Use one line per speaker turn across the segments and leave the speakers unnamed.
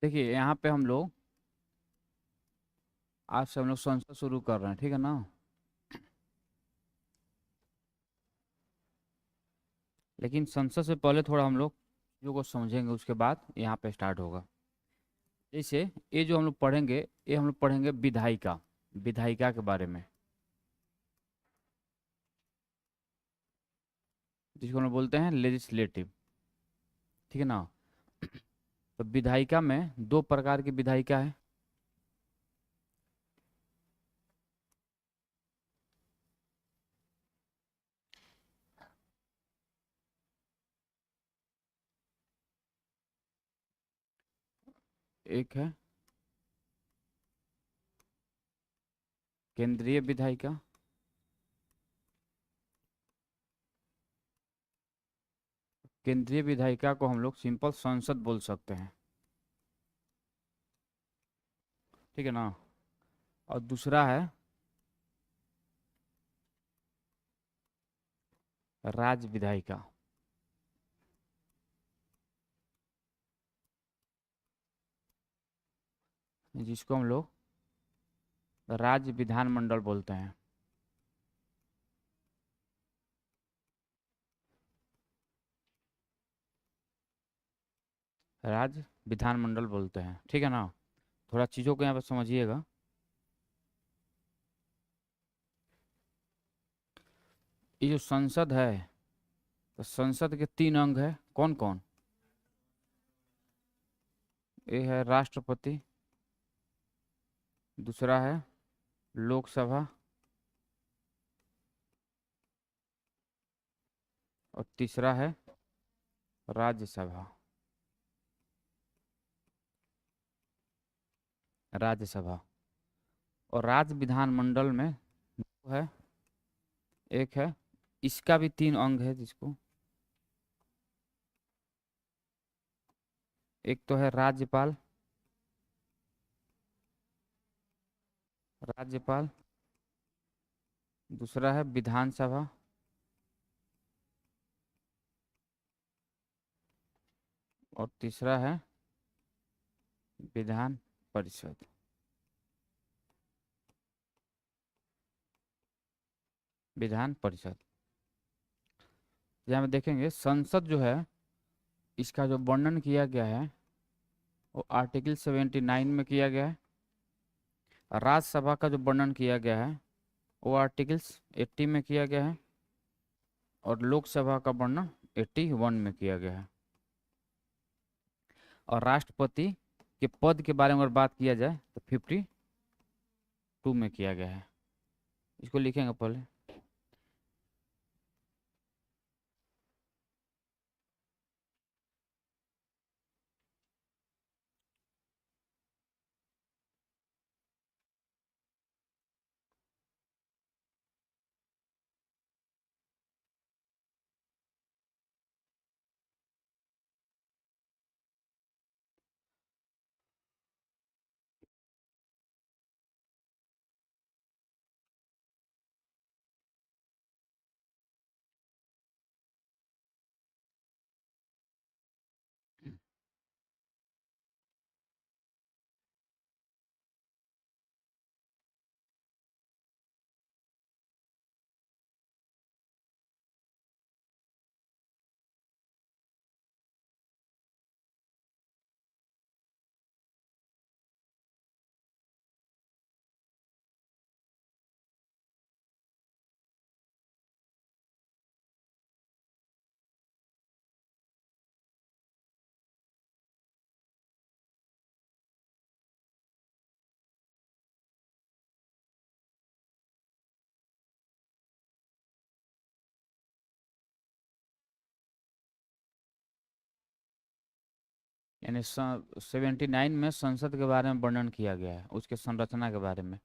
देखिए यहाँ पे हम लोग आज से हम लोग संसद शुरू कर रहे हैं, ठीक है ना। लेकिन संसद से पहले थोड़ा हम लोग चीज़ों को समझेंगे, उसके बाद यहाँ पे स्टार्ट होगा। जैसे ये जो हम लोग पढ़ेंगे, ये हम लोग पढ़ेंगे विधायिका, विधायिका के बारे में, जिसको हम लोग बोलते हैं लेजिस्लेटिव, ठीक है ना। तो विधायिका में दो प्रकार की विधायिका है। एक है केंद्रीय विधायिका, केंद्रीय विधायिका को हम लोग सिंपल संसद बोल सकते हैं, ठीक है ना। और दूसरा है राज्य विधायिका, जिसको हम लोग राज्य विधानमंडल बोलते हैं। राज्य विधानमंडल बोलते हैं, ठीक है ना। थोड़ा चीज़ों को यहाँ पे समझिएगा। ये जो संसद है, तो संसद के तीन अंग है, कौन कौन। ये है राष्ट्रपति, दूसरा है लोकसभा, और तीसरा है राज्यसभा। राज्यसभा और राज्य विधानमंडल में दो है। एक है, इसका भी तीन अंग है, जिसको एक तो है राज्यपाल, राज्यपाल, दूसरा है विधानसभा, और तीसरा है विधान परिषद। विधान परिषद, यहाँ में देखेंगे संसद जो है, इसका जो वर्णन किया गया है वो आर्टिकल 79 में किया गया है। राज्यसभा का जो वर्णन किया गया है वो आर्टिकल्स 80 में किया गया है, और लोकसभा का वर्णन 81 में किया गया है। और राष्ट्रपति के पद के बारे में अगर बात किया जाए तो 52 में किया गया है। इसको लिखेंगे पहले। यानी 79 में संसद के बारे में वर्णन किया गया है, उसके संरचना के बारे में।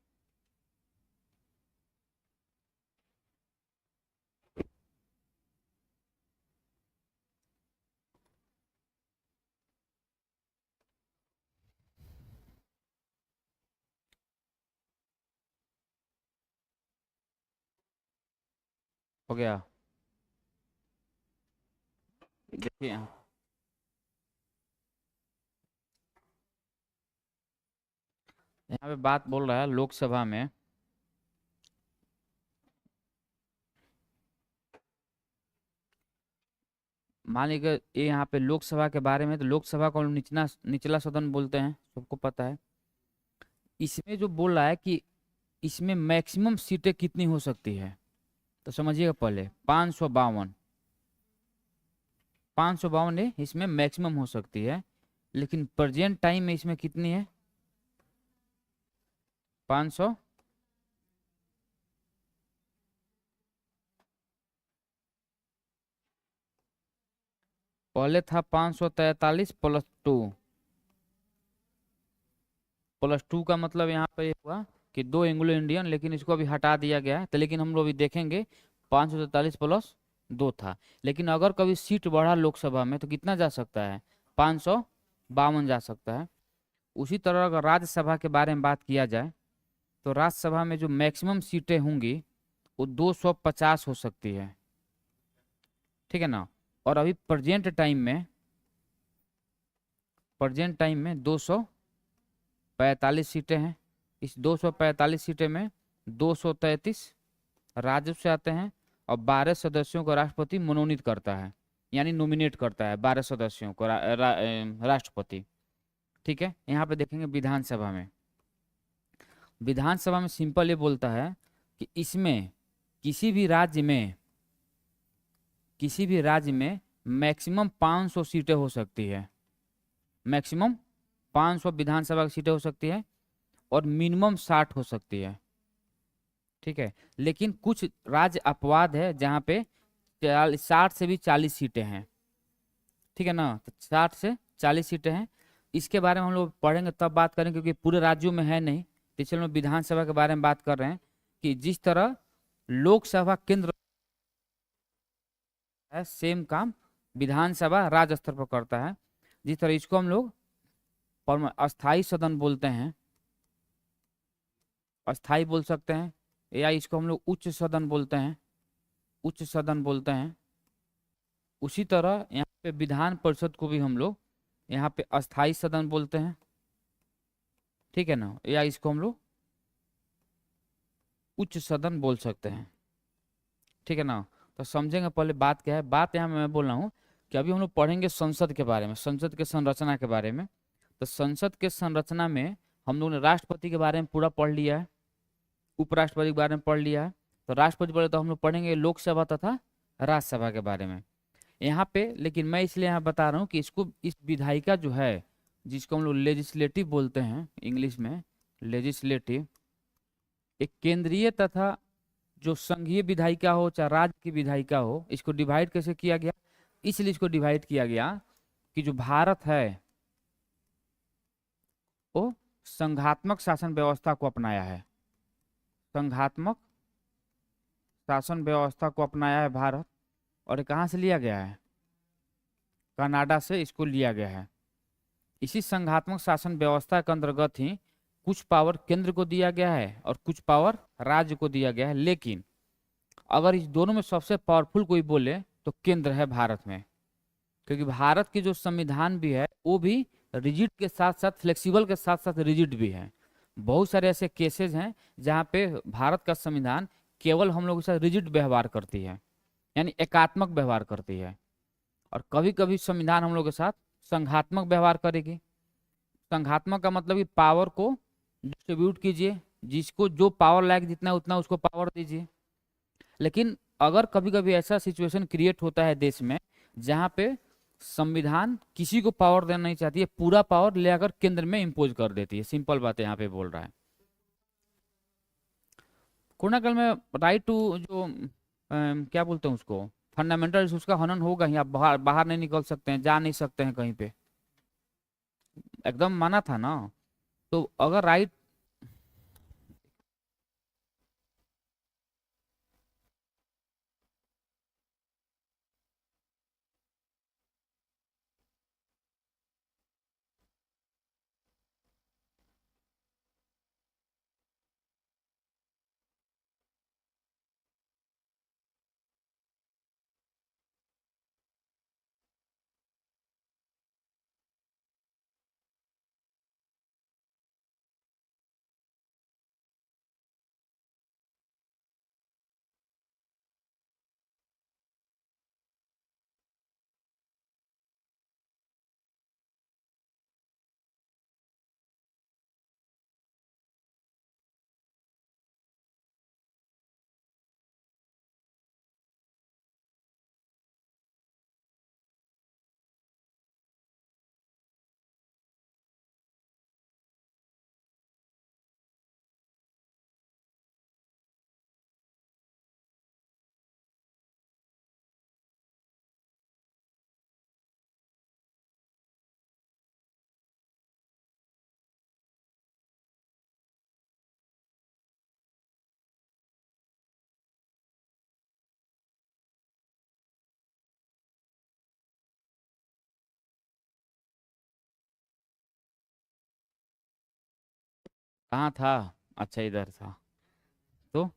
हो गया। देखिए यहाँ पे बात बोल रहा है लोकसभा में, मान लीजिए ये यहाँ पे लोकसभा के बारे में, तो लोकसभा को हम लोग निचला निचला सदन बोलते हैं, सबको पता है। इसमें जो बोल रहा है कि इसमें मैक्सिमम सीटें कितनी हो सकती है, तो समझिएगा पहले 552, 552 इसमें मैक्सिमम हो सकती है, लेकिन प्रेजेंट टाइम में इसमें कितनी है, 500, पहले था 543 प्लस टू का मतलब यहाँ पे हुआ कि दो एंग्लो इंडियन, लेकिन इसको अभी हटा दिया गया है, तो लेकिन हम लोग अभी देखेंगे 543 + 2 था। लेकिन अगर कभी सीट बढ़ा लोकसभा में तो कितना जा सकता है, 552 जा सकता है। उसी तरह अगर राज्यसभा के बारे में बात किया जाए, तो राज्यसभा में जो मैक्सिमम सीटें होंगी वो 250 हो सकती है, ठीक है ना। और अभी प्रेजेंट टाइम में 245 सीटें हैं। इस 245 सीटें में 233 राज्य से आते हैं, और 12 सदस्यों को राष्ट्रपति मनोनीत करता है, यानी नॉमिनेट करता है 12 सदस्यों को राष्ट्रपति। ठीक है, यहाँ पे देखेंगे विधानसभा में, विधानसभा में सिंपल ये बोलता है कि इसमें किसी भी राज्य में मैक्सिमम 500 सीटें हो सकती है, मैक्सिमम 500 विधानसभा की सीटें हो सकती है, और मिनिमम 60 हो सकती है, ठीक है। लेकिन कुछ राज्य अपवाद है जहाँ पे 60 से भी 40 सीटें हैं, ठीक है ना। तो 60 से 40 सीटें हैं, इसके बारे में हम लोग पढ़ेंगे तब बात करेंगे, क्योंकि पूरे राज्यों में है नहीं। तो चलो विधानसभा के बारे में बात कर रहे हैं कि जिस तरह लोकसभा केंद्र है, सेम काम विधानसभा राज्य स्तर पर करता है। जिस तरह इसको हम लोग अस्थाई सदन बोलते हैं, अस्थाई बोल सकते हैं, या इसको हम लोग उच्च सदन बोलते हैं, उच्च सदन बोलते हैं। उसी तरह यहाँ पे विधान परिषद को भी हम लोग यहाँ पे अस्थाई सदन बोलते हैं, ठीक है ना, या इसको हम लोग उच्च सदन बोल सकते हैं, ठीक है ना। तो समझेंगे पहले बात क्या है। बात यहाँ मैं बोल रहा हूँ कि अभी हम लोग पढ़ेंगे संसद के बारे में, संसद के संरचना के बारे में। तो संसद के संरचना में हम लोगों ने राष्ट्रपति के बारे में पूरा पढ़ लिया है, उपराष्ट्रपति के बारे में पढ़ लिया है। तो राष्ट्रपति पढ़े तो हम लोग पढ़ेंगे लोकसभा तथा राज्यसभा के बारे में यहाँ पे। लेकिन मैं इसलिए यहाँ बता रहा हूँ कि इसको, इस विधायिका जो है, जिसको हम लोग लेजिस्लेटिव बोलते हैं इंग्लिश में, लेजिस्लेटिव, एक केंद्रीय तथा जो संघीय विधायिका हो चाहे राज्य की विधायिका हो, इसको डिवाइड कैसे किया गया, इसलिए इसको डिवाइड किया गया कि जो भारत है वो संघात्मक शासन व्यवस्था को अपनाया है, संघात्मक शासन व्यवस्था को अपनाया है भारत। और ये कहाँ से लिया गया है, कनाडा से इसको लिया गया है। इसी संघात्मक शासन व्यवस्था के अंतर्गत ही कुछ पावर केंद्र को दिया गया है और कुछ पावर राज्य को दिया गया है। लेकिन अगर इस दोनों में सबसे पावरफुल कोई बोले तो केंद्र है भारत में, क्योंकि भारत की जो संविधान भी है वो भी रिजिड के साथ साथ फ्लेक्सिबल के साथ साथ रिजिड भी है। बहुत सारे ऐसे केसेस हैं जहाँ पे भारत का संविधान केवल हम लोगों के साथ रिजिड व्यवहार करती है, यानी एकात्मक व्यवहार करती है, और कभी कभी संविधान हम लोग के साथ संघात्मक व्यवहार करेगी। संघात्मक का मतलब कि पावर को डिस्ट्रीब्यूट कीजिए, जिसको जो पावर लायक जितना है उतना उसको पावर दीजिए। लेकिन अगर कभी कभी ऐसा सिचुएशन क्रिएट होता है देश में जहाँ पे संविधान किसी को पावर देना नहीं चाहती है, पूरा पावर ले आकर केंद्र में इम्पोज कर देती है, सिंपल बात है यहाँ पे बोल रहा है। कोरोनाकाल में राइट टू जो क्या बोलते हैं उसको, फंडामेंटल, उसका हनन होगा ही। आप बाहर बाहर नहीं निकल सकते हैं, जा नहीं सकते हैं कहीं पे, एकदम माना था ना। तो अगर राइट कहाँ था? अच्छा, इधर था। तो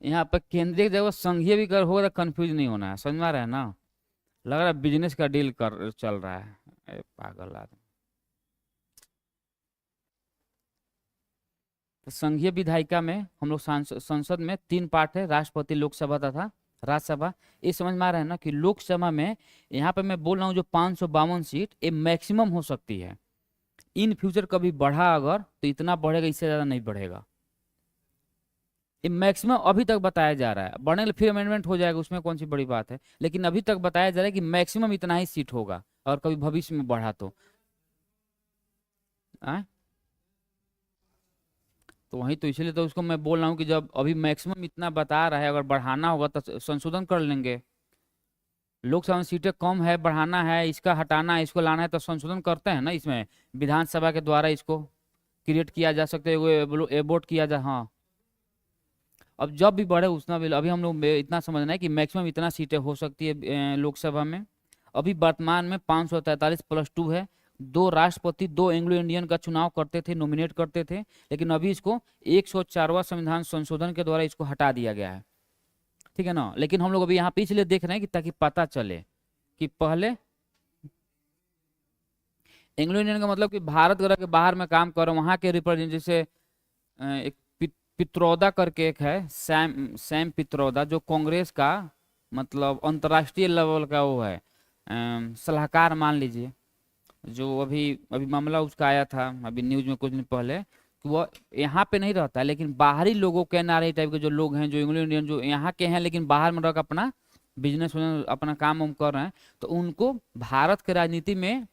यहाँ पर केंद्रीय जब संघीय भी कर होगा तो कंफ्यूज नहीं होना है, समझ में आ रहा है ना? लग रहा है बिजनेस का डील कर चल रहा है। पागल आदमी। तो संघीय विधायिका में हम लोग संसद में 3 पार्ट है, राष्ट्रपति, लोकसभा तथा राज्यसभा। ये समझ में आ रहा है ना कि लोकसभा में यहाँ पे मैं बोल रहा हूँ जो 552 सीट ये मैक्सिमम हो सकती है। इन फ्यूचर कभी बढ़ा अगर तो इतना बढ़ेगा, इससे ज्यादा नहीं बढ़ेगा। ये मैक्सिमम अभी तक बताया जा रहा है, बढ़ने के लिए फिर अमेंडमेंट हो जाएगा, उसमें कौन सी बड़ी बात है, लेकिन अभी तक बताया जा रहा है कि मैक्सिमम इतना ही सीट होगा, और कभी भविष्य में बढ़ा तो तो वही तो, इसलिए तो उसको मैं बोल रहा हूँ कि जब अभी मैक्सिमम इतना बता रहा है, अगर बढ़ाना होगा तो संशोधन कर लेंगे। लोकसभा में सीटें कम है, बढ़ाना है, इसका हटाना है, इसको लाना है, तो संशोधन करते हैं ना इसमें, विधानसभा के द्वारा इसको क्रिएट किया जा सकता है, एबोट किया जा। हाँ, अब जब भी बढ़े उतना भी, अभी हम लोग इतना समझना है कि मैक्सिमम इतना सीटें हो सकती है लोकसभा में। अभी वर्तमान में 543+2 है। 2 राष्ट्रपति, 2 एंग्लो इंडियन का चुनाव करते थे, नॉमिनेट करते थे, लेकिन अभी इसको 104वां संविधान संशोधन के द्वारा इसको हटा दिया गया है। ठीक है ना? लेकिन हम लोग अभी यहाँ पे इसलिए देख रहे हैं कि ताकि पता चले कि पहले एंग्लो इंडियन का मतलब कि भारत ग्रह के बाहर में काम करो, वहां के रिप्रेजेंट, जैसे एक पित्रोदा करके एक है, सैम पित्रोदा, जो कांग्रेस का मतलब अंतर्राष्ट्रीय लेवल का वो है, सलाहकार मान लीजिए। जो अभी अभी मामला उसका आया था अभी न्यूज में कुछ दिन पहले, कि वो यहाँ पे नहीं रहता है, लेकिन बाहरी लोगों के एनआरआई टाइप के जो लोग हैं, जो इंग्लो इंडियन जो यहाँ के हैं लेकिन बाहर में रहकर अपना बिजनेस अपना काम वाम कर रहे हैं, तो उनको भारत के राजनीति में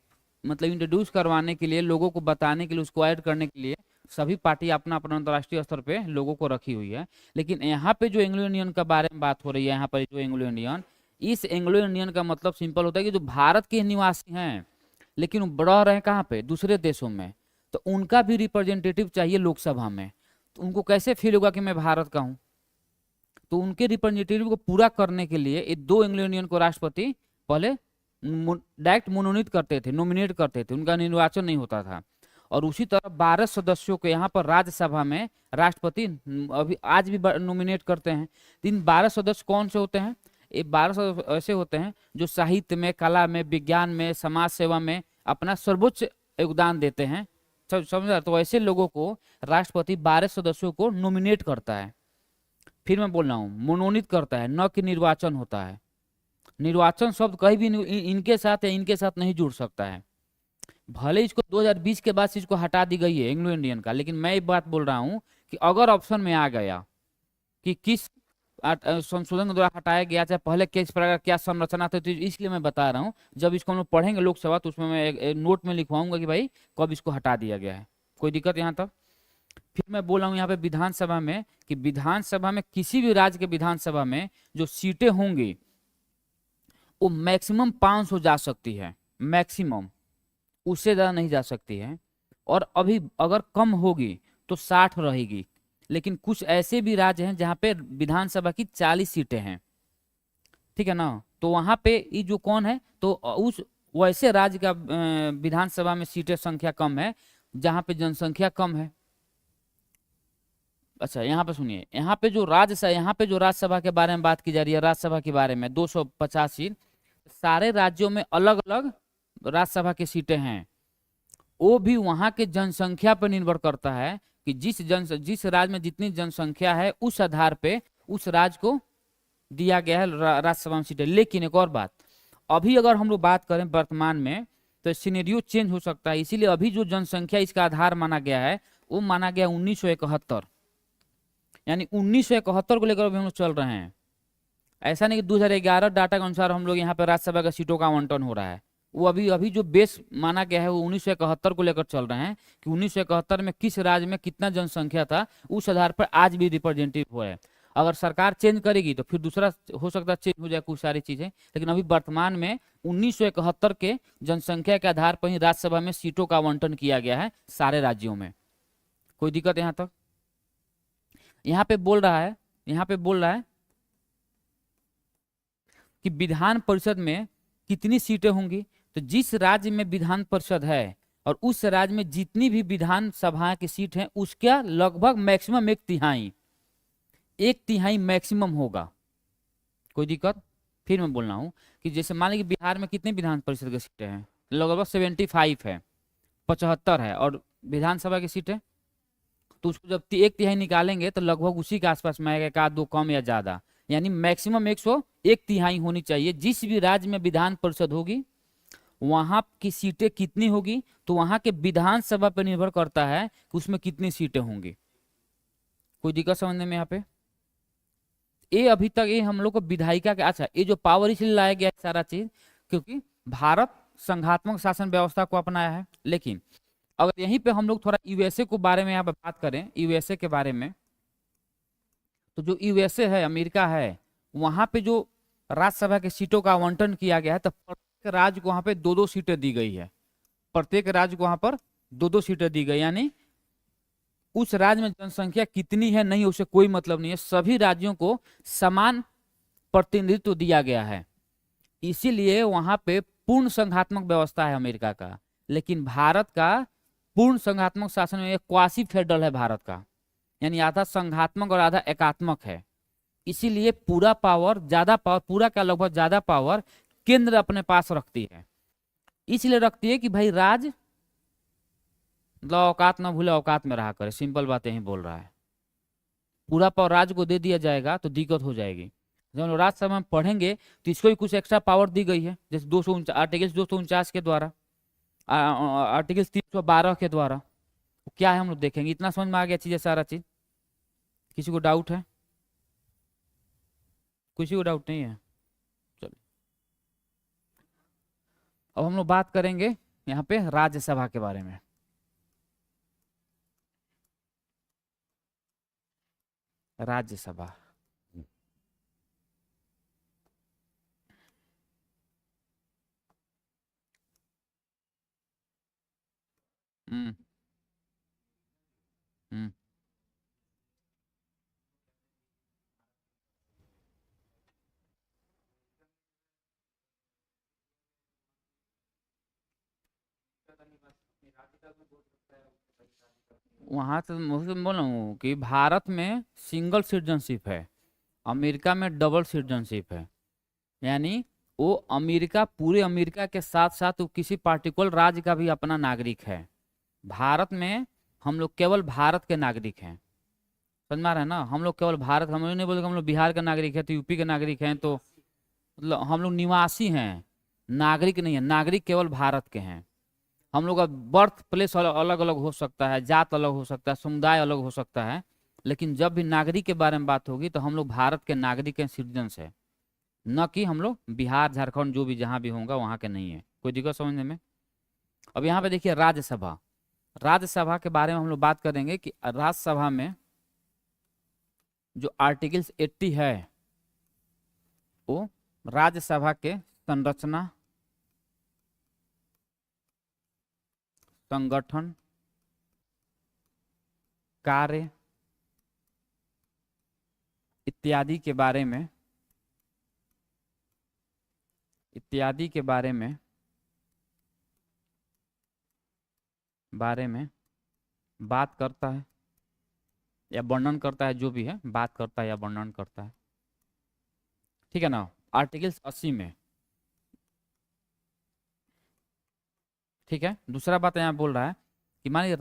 मतलब इंट्रोड्यूस करवाने के लिए, लोगों को बताने के लिए, उसको ऐड करने के लिए सभी पार्टी अपना अपना अंतर्राष्ट्रीय स्तर पे लोगों को रखी हुई है। लेकिन यहाँ पे जो एंग्लो इंडियन का बारे में बात हो रही है, यहाँ पर जो एंग्लो इंडियन, इस एंग्लो इंडियन का मतलब सिंपल होता है कि जो भारत के निवासी हैं लेकिन वो रह रहे हैं कहाँ पे, दूसरे देशों में, तो उनका भी रिप्रेजेंटेटिव चाहिए लोकसभा में। तो उनको कैसे फील होगा कि मैं भारत का हूँ? तो उनके रिप्रेजेंटेटिव को पूरा करने के लिए ये 2 एंग्लो इंडियन को राष्ट्रपति पहले डायरेक्ट मनोनीत करते थे, नॉमिनेट करते थे, उनका निर्वाचन नहीं होता था। और उसी तरह 12 सदस्यों को यहाँ पर राज्यसभा में राष्ट्रपति अभी आज भी नॉमिनेट करते हैं। इन 12 सदस्य कौन से होते हैं? ये 12 सदस्य ऐसे होते हैं जो साहित्य में, कला में, विज्ञान में, समाज सेवा में अपना सर्वोच्च योगदान देते हैं। समझा? तो ऐसे लोगों को राष्ट्रपति 12 सदस्यों को नॉमिनेट करता है। फिर मैं बोल रहा हूँ, मनोनीत करता है, न कि निर्वाचन होता है। निर्वाचन शब्द कहीं भी इनके साथ या इनके साथ नहीं जुड़ सकता है। भले इसको 2020 के बाद से इसको हटा दी गई है एंग्लो इंडियन का, लेकिन मैं एक बात बोल रहा हूँ कि अगर ऑप्शन में आ गया कि किस संशोधन के द्वारा हटाया गया, चाहे पहले किस प्रकार क्या संरचना थी, तो इसलिए मैं बता रहा हूँ, जब इसको हम लोग पढ़ेंगे लोकसभा तो उसमें मैं एक नोट में लिखवाऊंगा कि भाई कब इसको हटा दिया गया है। कोई दिक्कत यहाँ तक? फिर मैं बोल रहा हूँ यहाँ पे विधानसभा में कि विधानसभा में किसी भी राज्य के विधानसभा में जो सीटें होंगी वो मैक्सिमम 500 जा सकती है, मैक्सिमम, उससे ज़्यादा नहीं जा सकती है। और अभी अगर कम होगी तो 60 रहेगी। लेकिन कुछ ऐसे भी राज्य हैं जहाँ पे विधानसभा की 40 सीटें हैं, ठीक है ना? तो वहाँ पे ये जो कौन है, तो उस वैसे राज्य का विधानसभा में सीटें संख्या कम है जहाँ पे जनसंख्या कम है। अच्छा, यहाँ पे सुनिए, यहाँ पे जो राज्यसभा के बारे में बात की जा रही है, राज्यसभा के बारे में 250 सीट, सारे राज्यों में अलग अलग राज्यसभा की सीटें हैं। वो भी वहां के जनसंख्या पर निर्भर करता है कि जिस राज्य में जितनी जनसंख्या है उस आधार पे उस राज्य को दिया गया है राज्यसभा में सीटें। लेकिन एक और बात, अभी अगर हम लोग बात करें वर्तमान में तो सिनेरियो चेंज हो सकता है। इसीलिए अभी जो जनसंख्या इसका आधार माना गया है वो माना गया 1971, यानी 1971 को लेकर अभी हम लोग चल रहे हैं। ऐसा नहीं कि 2011 डाटा के अनुसार हम लोग यहाँ पे राज्यसभा का सीटों का आवंटन हो रहा है। वो अभी जो बेस माना गया है वो 1971 को लेकर चल रहे हैं कि 1971 में किस राज्य में कितना जनसंख्या था, उस आधार पर आज भी रिप्रेजेंटेटिव हुआ है। अगर सरकार चेंज करेगी तो फिर दूसरा हो सकता है चेंज हो जाए कुछ सारी चीजें, लेकिन अभी वर्तमान में 1971 के जनसंख्या के आधार पर ही राज्यसभा में सीटों का आवंटन किया गया है सारे राज्यों में। कोई दिक्कत यहाँ तक? यहाँ पे बोल रहा है कि विधान परिषद में कितनी सीटें होंगी, तो जिस राज्य में विधान परिषद है और उस राज्य में जितनी भी विधानसभा की सीट है उसका लगभग मैक्सिमम एक तिहाई मैक्सिमम होगा। कोई दिक्कत? फिर मैं बोल रहा हूँ कि जैसे मान लीजिए बिहार में कितनी विधान परिषद की सीटें हैं, लगभग 75 है, 75 है, और विधानसभा की सीटें, तो उसको जब एक तिहाई निकालेंगे तो लगभग उसी के आसपास में आएगा, एक आध दो कम या ज्यादा, यानी मैक्सिमम 101 तिहाई होनी चाहिए। जिस भी राज्य में विधान परिषद होगी वहां की सीटें कितनी होगी, तो वहां के विधानसभा पर निर्भर करता है कि उसमें कितनी सीटें होंगी। कोई दिक्कत समझने में यहाँ पे? ये अभी तक ये हम लोग को विधायिका के, अच्छा ये जो पावर इसलिए लाया गया है सारा चीज क्योंकि भारत संघात्मक शासन व्यवस्था को अपनाया है। लेकिन अगर यहीं पे हम लोग थोड़ा यूएसए को बारे में यहाँ पे बात करें, यूएसए के बारे में, तो जो यूएसए है, अमेरिका है, वहां पे जो राज्यसभा की सीटों का आवंटन किया गया है, तो प्रत्येक राज्य को वहां पे 2-2 सीटें दी गई है। प्रत्येक राज्य को वहां पर 2-2 सीटें दी गई, यानी उस राज्य में जनसंख्या कितनी है नहीं उससे कोई मतलब नहीं है, सभी राज्यों को समान प्रतिनिधित्व दिया गया है। इसीलिए वहां पे पूर्ण संघात्मक व्यवस्था है अमेरिका का। लेकिन भारत का पूर्ण संघात्मक शासन में क्वासी फेडरल है भारत का, यानी आधा संघात्मक और आधा एकात्मक है। इसीलिए पूरा पावर, ज्यादा पावर, पूरा का लगभग ज्यादा पावर केंद्र अपने पास रखती है। इसलिए रखती है कि भाई राज मतलब औकात ना भूले, औकात में रहा करे, सिंपल बात यही बोल रहा है। पूरा पावर राज्य को दे दिया जाएगा तो दिक्कत हो जाएगी। जब हम राज्यसभा में पढ़ेंगे तो इसको भी कुछ एक्स्ट्रा पावर दी गई है, जैसे आर्टिकल 249 के द्वारा, आर्टिकल 312 के द्वारा। क्या है हम लोग देखेंगे। इतना समझ में आ गया चीजें, सारा चीज? किसी को डाउट है? किसी को डाउट नहीं है? चलिए अब हम लोग बात करेंगे यहाँ पे राज्यसभा के बारे में। राज्यसभा, हम्म हम्म वहां से मुझे बोल रहा हूँ कि भारत में सिंगल सिटीजनशिप है, अमेरिका में डबल सिटीजनशिप है। यानी वो अमेरिका, पूरे अमेरिका के साथ साथ वो किसी पार्टिकुलर राज्य का भी अपना नागरिक है। भारत में हम लोग केवल भारत के नागरिक हैं। समझ में आ रहा है ना? हम लोग केवल भारत, हम लोग नहीं बोलते हम लोग बिहार के नागरिक हैं तो यूपी के नागरिक हैं, तो मतलब हम लोग निवासी हैं, नागरिक नहीं है। नागरिक केवल भारत के हैं। हम लोग का बर्थ प्लेस अलग अलग हो सकता है, जात अलग हो सकता है, समुदाय अलग हो सकता है, लेकिन जब भी नागरिक के बारे में बात होगी तो हम लोग भारत के नागरिक हैं, सिटीजन्स है, न कि हम लोग बिहार झारखंड जो भी जहाँ भी होगा वहाँ के नहीं है। कोई दिक्कत समझने में? अब यहाँ पे देखिए राज्यसभा, राज्यसभा के बारे में हम लोग बात करेंगे कि राज्यसभा में जो आर्टिकल्स 80 है वो राज्यसभा के संरचना, संगठन, कार्य इत्यादि के बारे में बात करता है या वर्णन करता है, जो भी है बात करता है या वर्णन करता है। ठीक है ना? आर्टिकल्स 80 में। ठीक है। दूसरा बात यहाँ बोल रहा है कि मान लीजिए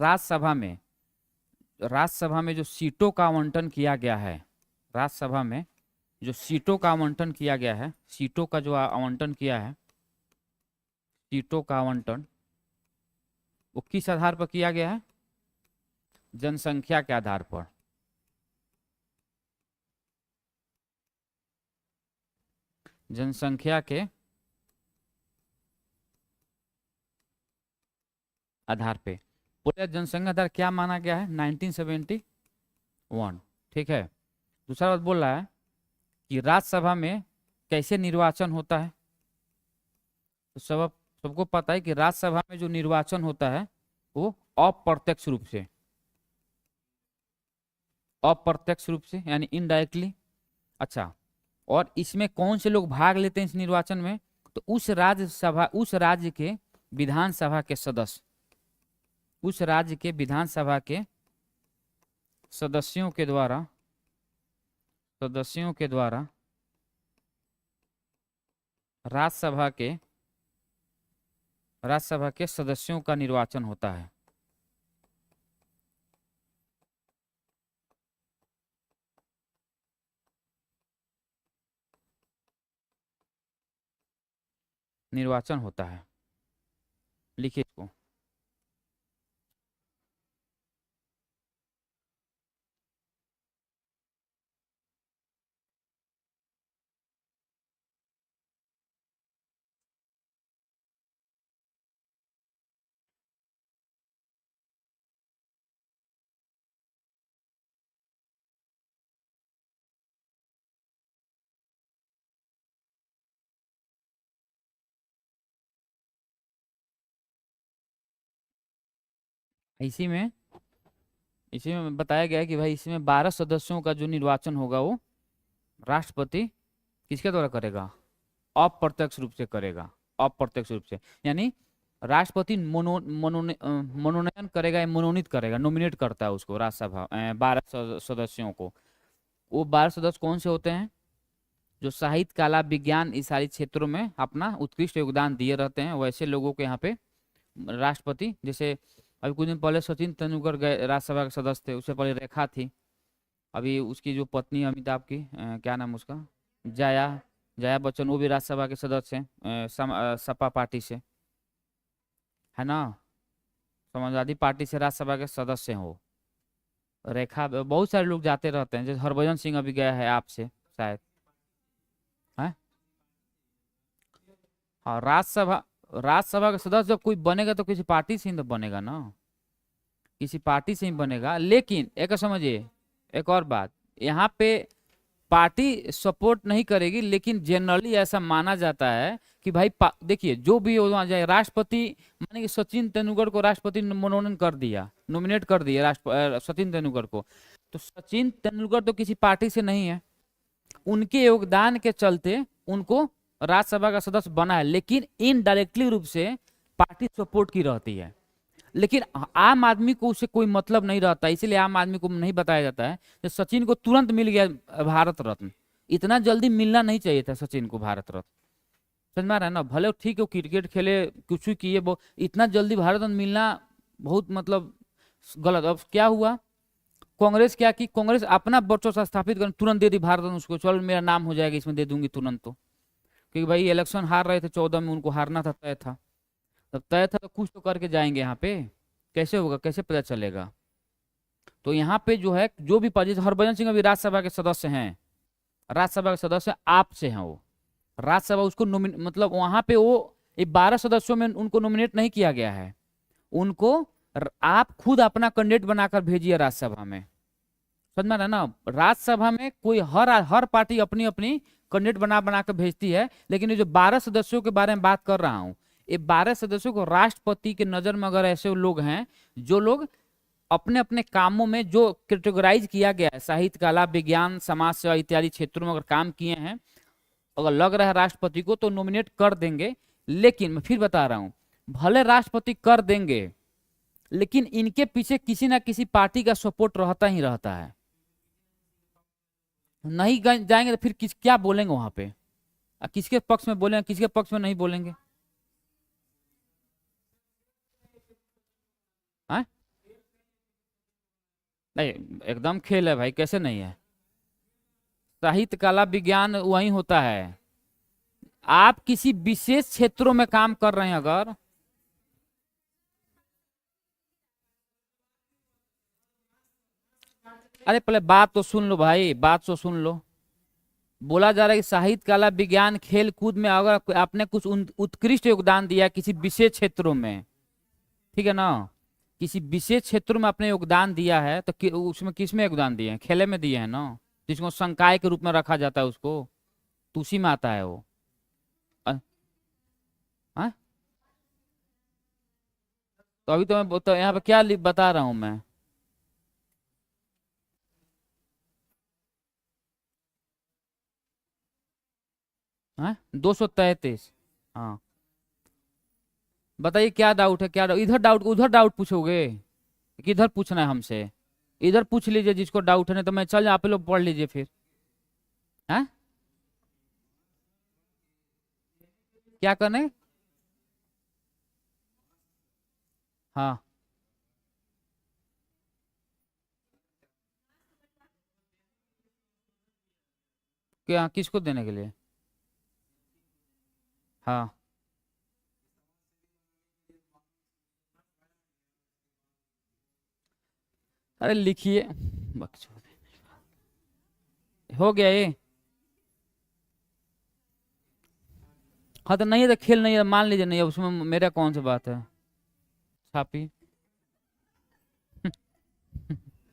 राज्यसभा में जो सीटों का आवंटन किया गया है, राज्यसभा में जो सीटों का आवंटन किया गया है, सीटों का जो आवंटन किया है, सीटों का आवंटन वो किस आधार पर किया गया है? जनसंख्या के आधार पर। जनसंख्या के आधार पे। पूरे जनसंख्या आधार क्या माना गया है? 1971। ठीक है। दूसरा बात बोल रहा है कि राज्यसभा में कैसे निर्वाचन होता है। तो सबको पता है कि राज्यसभा में जो निर्वाचन होता है वो अप्रत्यक्ष रूप से यानी इनडायरेक्टली। अच्छा, और इसमें कौन से लोग भाग लेते हैं इस निर्वाचन में? तो उस राज्य के विधानसभा के सदस्य, उस राज्य के विधानसभा के सदस्यों के द्वारा राज्यसभा के सदस्यों का निर्वाचन होता है। निर्वाचन होता है, लिखिए इसको। इसी में बताया गया है कि भाई इसमें 12 सदस्यों का जो निर्वाचन होगा वो राष्ट्रपति किसके द्वारा करेगा? अप्रत्यक्ष रूप से करेगा, अप्रत्यक्ष रूप से। यानी राष्ट्रपति मनोनयन करेगा या मनोनीत करेगा, नॉमिनेट करता है उसको राज्यसभा 12 सदस्यों को। वो 12 सदस्य कौन से होते हैं? जो साहित्य, कला, विज्ञान इस सारी क्षेत्रों में अपना उत्कृष्ट योगदान दिए रहते हैं, वैसे लोगों को यहाँ पे राष्ट्रपति, जैसे अभी कुछ दिन पहले सचिन तेंदुलकर गए राज्यसभा के सदस्य थे, उससे पहले रेखा थी, अभी उसकी जो पत्नी अमिताभ की क्या नाम उसका, जया जया बच्चन, वो भी राज्यसभा के सदस्य हैं सपा पार्टी से, है ना, समाजवादी पार्टी से राज्यसभा के सदस्य हैं वो। रेखा, बहुत सारे लोग जाते रहते हैं, जैसे हरभजन सिंह अभी गया है आपसे शायद, है। हाँ, राज्यसभा का सदस्य जब कोई बनेगा तो किसी पार्टी से ही तो बनेगा ना, किसी पार्टी से ही बनेगा। लेकिन एक समझिए, एक और बात यहाँ पे, पार्टी सपोर्ट नहीं करेगी, लेकिन जनरली ऐसा माना जाता है कि भाई देखिए जो भी हो जाए राष्ट्रपति, माने कि सचिन तेंदुलकर को राष्ट्रपति मनोनयन कर दिया, नॉमिनेट कर दिया सचिन तेंदुलकर को, तो सचिन तेंदुलकर तो किसी पार्टी से नहीं है, उनके योगदान के चलते उनको राज्यसभा का सदस्य बना है, लेकिन इनडायरेक्टली रूप से पार्टी सपोर्ट की रहती है। लेकिन आम आदमी को उससे कोई मतलब नहीं रहता, इसीलिए आम आदमी को नहीं बताया जाता है कि सचिन को तुरंत मिल गया भारत रत्न, इतना जल्दी मिलना नहीं चाहिए था सचिन को भारत रत्न, समझ में आ रहा है ना। भले ठीक है वो क्रिकेट खेले, कुछ भी किए, वो इतना जल्दी भारत रत्न मिलना बहुत मतलब गलत। अब क्या हुआ, कांग्रेस क्या की, कांग्रेस अपना वर्चस्व स्थापित कर तुरंत दे दी भारत रत्न उसको, चलो मेरा नाम हो जाएगा इसमें, दे दूंगी तुरंत। तो क्योंकि भाई इलेक्शन हार रहे थे 14 में, उनको हारना था, तय था, तब तय था तो कुछ तो करके जाएंगे यहाँ पे, कैसे होगा, कैसे पता चलेगा। तो यहाँ पे जो है, जो भी जैसे हरभजन सिंह अभी राज्यसभा के सदस्य हैं, राज्यसभा के सदस्य आप से हैं वो, राज्यसभा उसको मतलब वहां पे वो 12 सदस्यों में उनको नॉमिनेट नहीं किया गया है, उनको आप खुद अपना कैंडिडेट बनाकर भेजिए राज्यसभा में, समझ में आ रहा है ना। राज्यसभा में कोई हर पार्टी अपनी अपनी कैंडिडेट बना बना कर भेजती है, लेकिन ये जो 12 सदस्यों के बारे में बात कर रहा हूं, ये 12 सदस्यों को राष्ट्रपति के नजर में अगर ऐसे लोग हैं जो लोग अपने अपने कामों में जो कैटेगराइज किया गया है, साहित्य, कला, विज्ञान, समाज सेवा इत्यादि क्षेत्रों में अगर काम किए हैं, अगर लग रहा है राष्ट्रपति को तो नॉमिनेट कर देंगे। लेकिन मैं फिर बता रहा हूं, भले राष्ट्रपति कर देंगे, लेकिन इनके पीछे किसी ना किसी पार्टी का सपोर्ट रहता ही रहता है। नहीं जाएंगे तो फिर क्या बोलेंगे वहां पे, किसके पक्ष में बोलेंगे, किसके पक्ष में नहीं बोलेंगे, हाँ? नहीं, एकदम खेल है भाई, कैसे नहीं है। साहित्य, कला, विज्ञान वही होता है। आप किसी विशेष क्षेत्रों में काम कर रहे हैं अगर, अरे पहले बात तो सुन लो भाई, बात तो सुन लो। बोला जा रहा है कि साहित्य, कला, विज्ञान, खेल कूद में अगर आपने कुछ उत्कृष्ट योगदान दिया किसी विशेष क्षेत्रों में, ठीक है ना, किसी विशेष क्षेत्रों में आपने योगदान दिया है, तो उसमें किसमें योगदान दिए हैं? खेले में दिए हैं ना, जिसको संकाय के रूप में रखा जाता है उसको, तो उसी में आता है वो। हाँ, तो अभी तो मैं तो यहाँ पे क्या बता रहा हूँ मैं, हाँ 233, हाँ बताइए क्या डाउट है, क्या डाउट, इधर डाउट उधर डाउट पूछोगे कि इधर पूछना है हमसे? इधर पूछ लीजिए जिसको डाउट है, नहीं तो मैं चल, आप लोग पढ़ लीजिए फिर। हैं? क्या करने? हाँ। क्या, किसको देने के लिए? हाँ। अरे लिखिए। बकचोद। हो गया ये। हाँ तो नहीं है तो खेल नहीं है, मान लीजिए नहीं है, उसमें मेरा कौन सी बात है। छापी।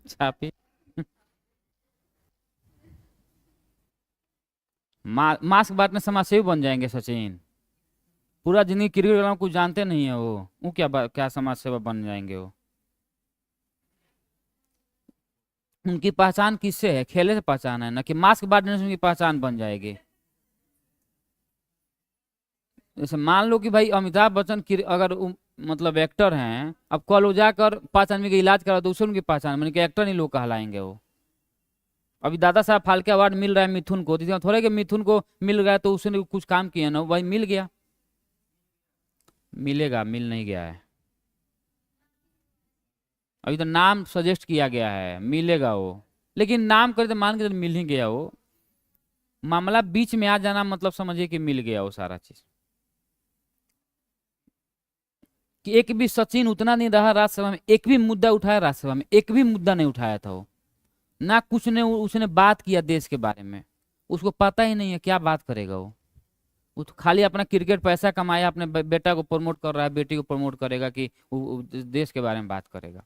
छापी। मास्क बांटने समाज सेवी बन जाएंगे सचिन? पूरा जिंदगी क्रिकेट वालों कुछ जानते नहीं है वो क्या क्या समाज सेवा बन जाएंगे वो? उनकी पहचान किससे है? खेले से पहचान है ना, कि मास्क बांटने से उनकी पहचान बन जाएगी? जैसे मान लो कि भाई अमिताभ बच्चन की अगर मतलब एक्टर हैं, अब कल वो जाकर 5 आदमी का इलाज करा तो उससे उनकी पहचान, मैंने कि एक्टर नहीं लोग कहलाएंगे वो। अभी दादा साहब फाल्के अवार्ड मिल रहा है मिथुन को, तो इसका थोड़े कि मिथुन को मिल गया तो उसने कुछ काम किया ना, भाई मिल गया। मिलेगा, मिल नहीं गया है। अभी तो नाम सजेस्ट किया गया है, मिलेगा वो। लेकिन नाम करे तो मान के तो मिल ही गया वो। मामला बीच में आ जाना मतलब समझिए कि मिल गया वो सारा चीज। कि एक भी सचिन उतना नहीं रहा राज्यसभा में, एक भी मुद्दा उठाया राज्यसभा में, एक भी मुद्दा नहीं उठाया था वो। ना कुछ ने उसने बात किया देश के बारे में। उसको पता ही नहीं है क्या बात करेगा वो तो खाली अपना क्रिकेट पैसा कमाया, अपने बेटा को प्रमोट कर रहा है, बेटी को प्रमोट करेगा कि वो देश के बारे में बात करेगा।